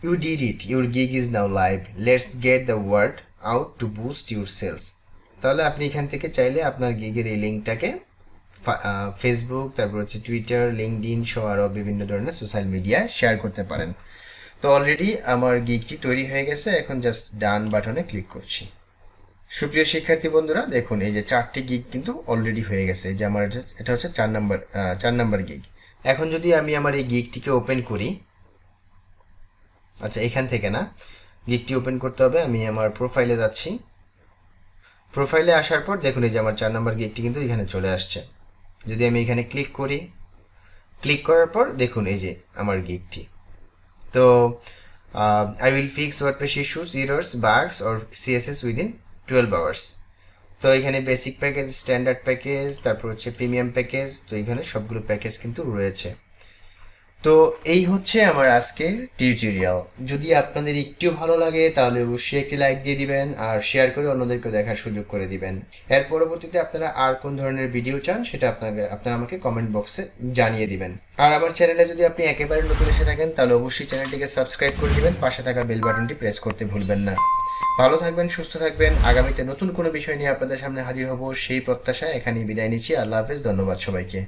You did it, your gig is now live, let's get the word out to boost your sales। তাহলে আপনি এখান থেকে চাইলে আপনার গিগের এই লিঙ্কটাকে Facebook, তারপর হচ্ছে টুইটার, লিঙ্কডইন সহ আরও বিভিন্ন ধরনের সোশ্যাল মিডিয়ায় শেয়ার করতে পারেন। তো অলরেডি আমার গিগটি তৈরি হয়ে গেছে, এখন জাস্ট ডান বাটনে ক্লিক করছি। সুপ্রিয় শিক্ষার্থী বন্ধুরা, দেখুন এই যে 4টি গিগ কিন্তু অলরেডি হয়ে গেছে। যে আমার এটা হচ্ছে 4 নাম্বার গিগ। এখন যদি আমি আমার এই গিগটিকে ওপেন করি, আচ্ছা এখান থেকে না, গিগটি ওপেন করতে হবে। আমি আমার প্রোফাইলে যাচ্ছি, প্রোফাইলে আসার পর দেখুন এই যে আমার 4 নাম্বার গিগটি কিন্তু এখানে চলে আসছে। যদি আমি এখানে ক্লিক করি, ক্লিক করার পর দেখুন এই যে আমার গিগটি। তো I will fix WordPress issues, errors, বাগস or CSS within 12 hours. তো এখানে বেসিক প্যাকেজ, স্ট্যান্ডার্ড প্যাকেজ, তারপর হচ্ছে প্রিমিয়াম প্যাকেজ, তো এখানে সবগুলো প্যাকেজ কিন্তু রয়েছে। তো এই হচ্ছে আমার আজকের টিউটোরিয়াল। যদি আপনাদের একটু ভালো লাগে তাহলে অবশ্যই একটি লাইক দিয়ে দিবেন আর শেয়ার করে অন্যদেরকে দেখার সুযোগ করে দিবেন। এর পরবর্তীতে আপনারা আর কোন ধরনের ভিডিও চান সেটা আপনারা আমাকে কমেন্ট বক্সে জানিয়ে দিবেন। আর আমার চ্যানেলে যদি আপনি একেবারে নতুন এসে থাকেন তাহলে অবশ্যই চ্যানেলটিকে সাবস্ক্রাইব করে দিবেন, পাশে থাকা বেল বাটনটি প্রেস করতে ভুলবেন না। ভালো থাকবেন, সুস্থ থাকবেন। আগামীতে নতুন কোনো বিষয় নিয়ে আপনাদের সামনে হাজির হব সেই প্রত্যাশায় এখানেই বিদায় নিচ্ছি। আল্লাহ হাফেজ, ধন্যবাদ সবাইকে।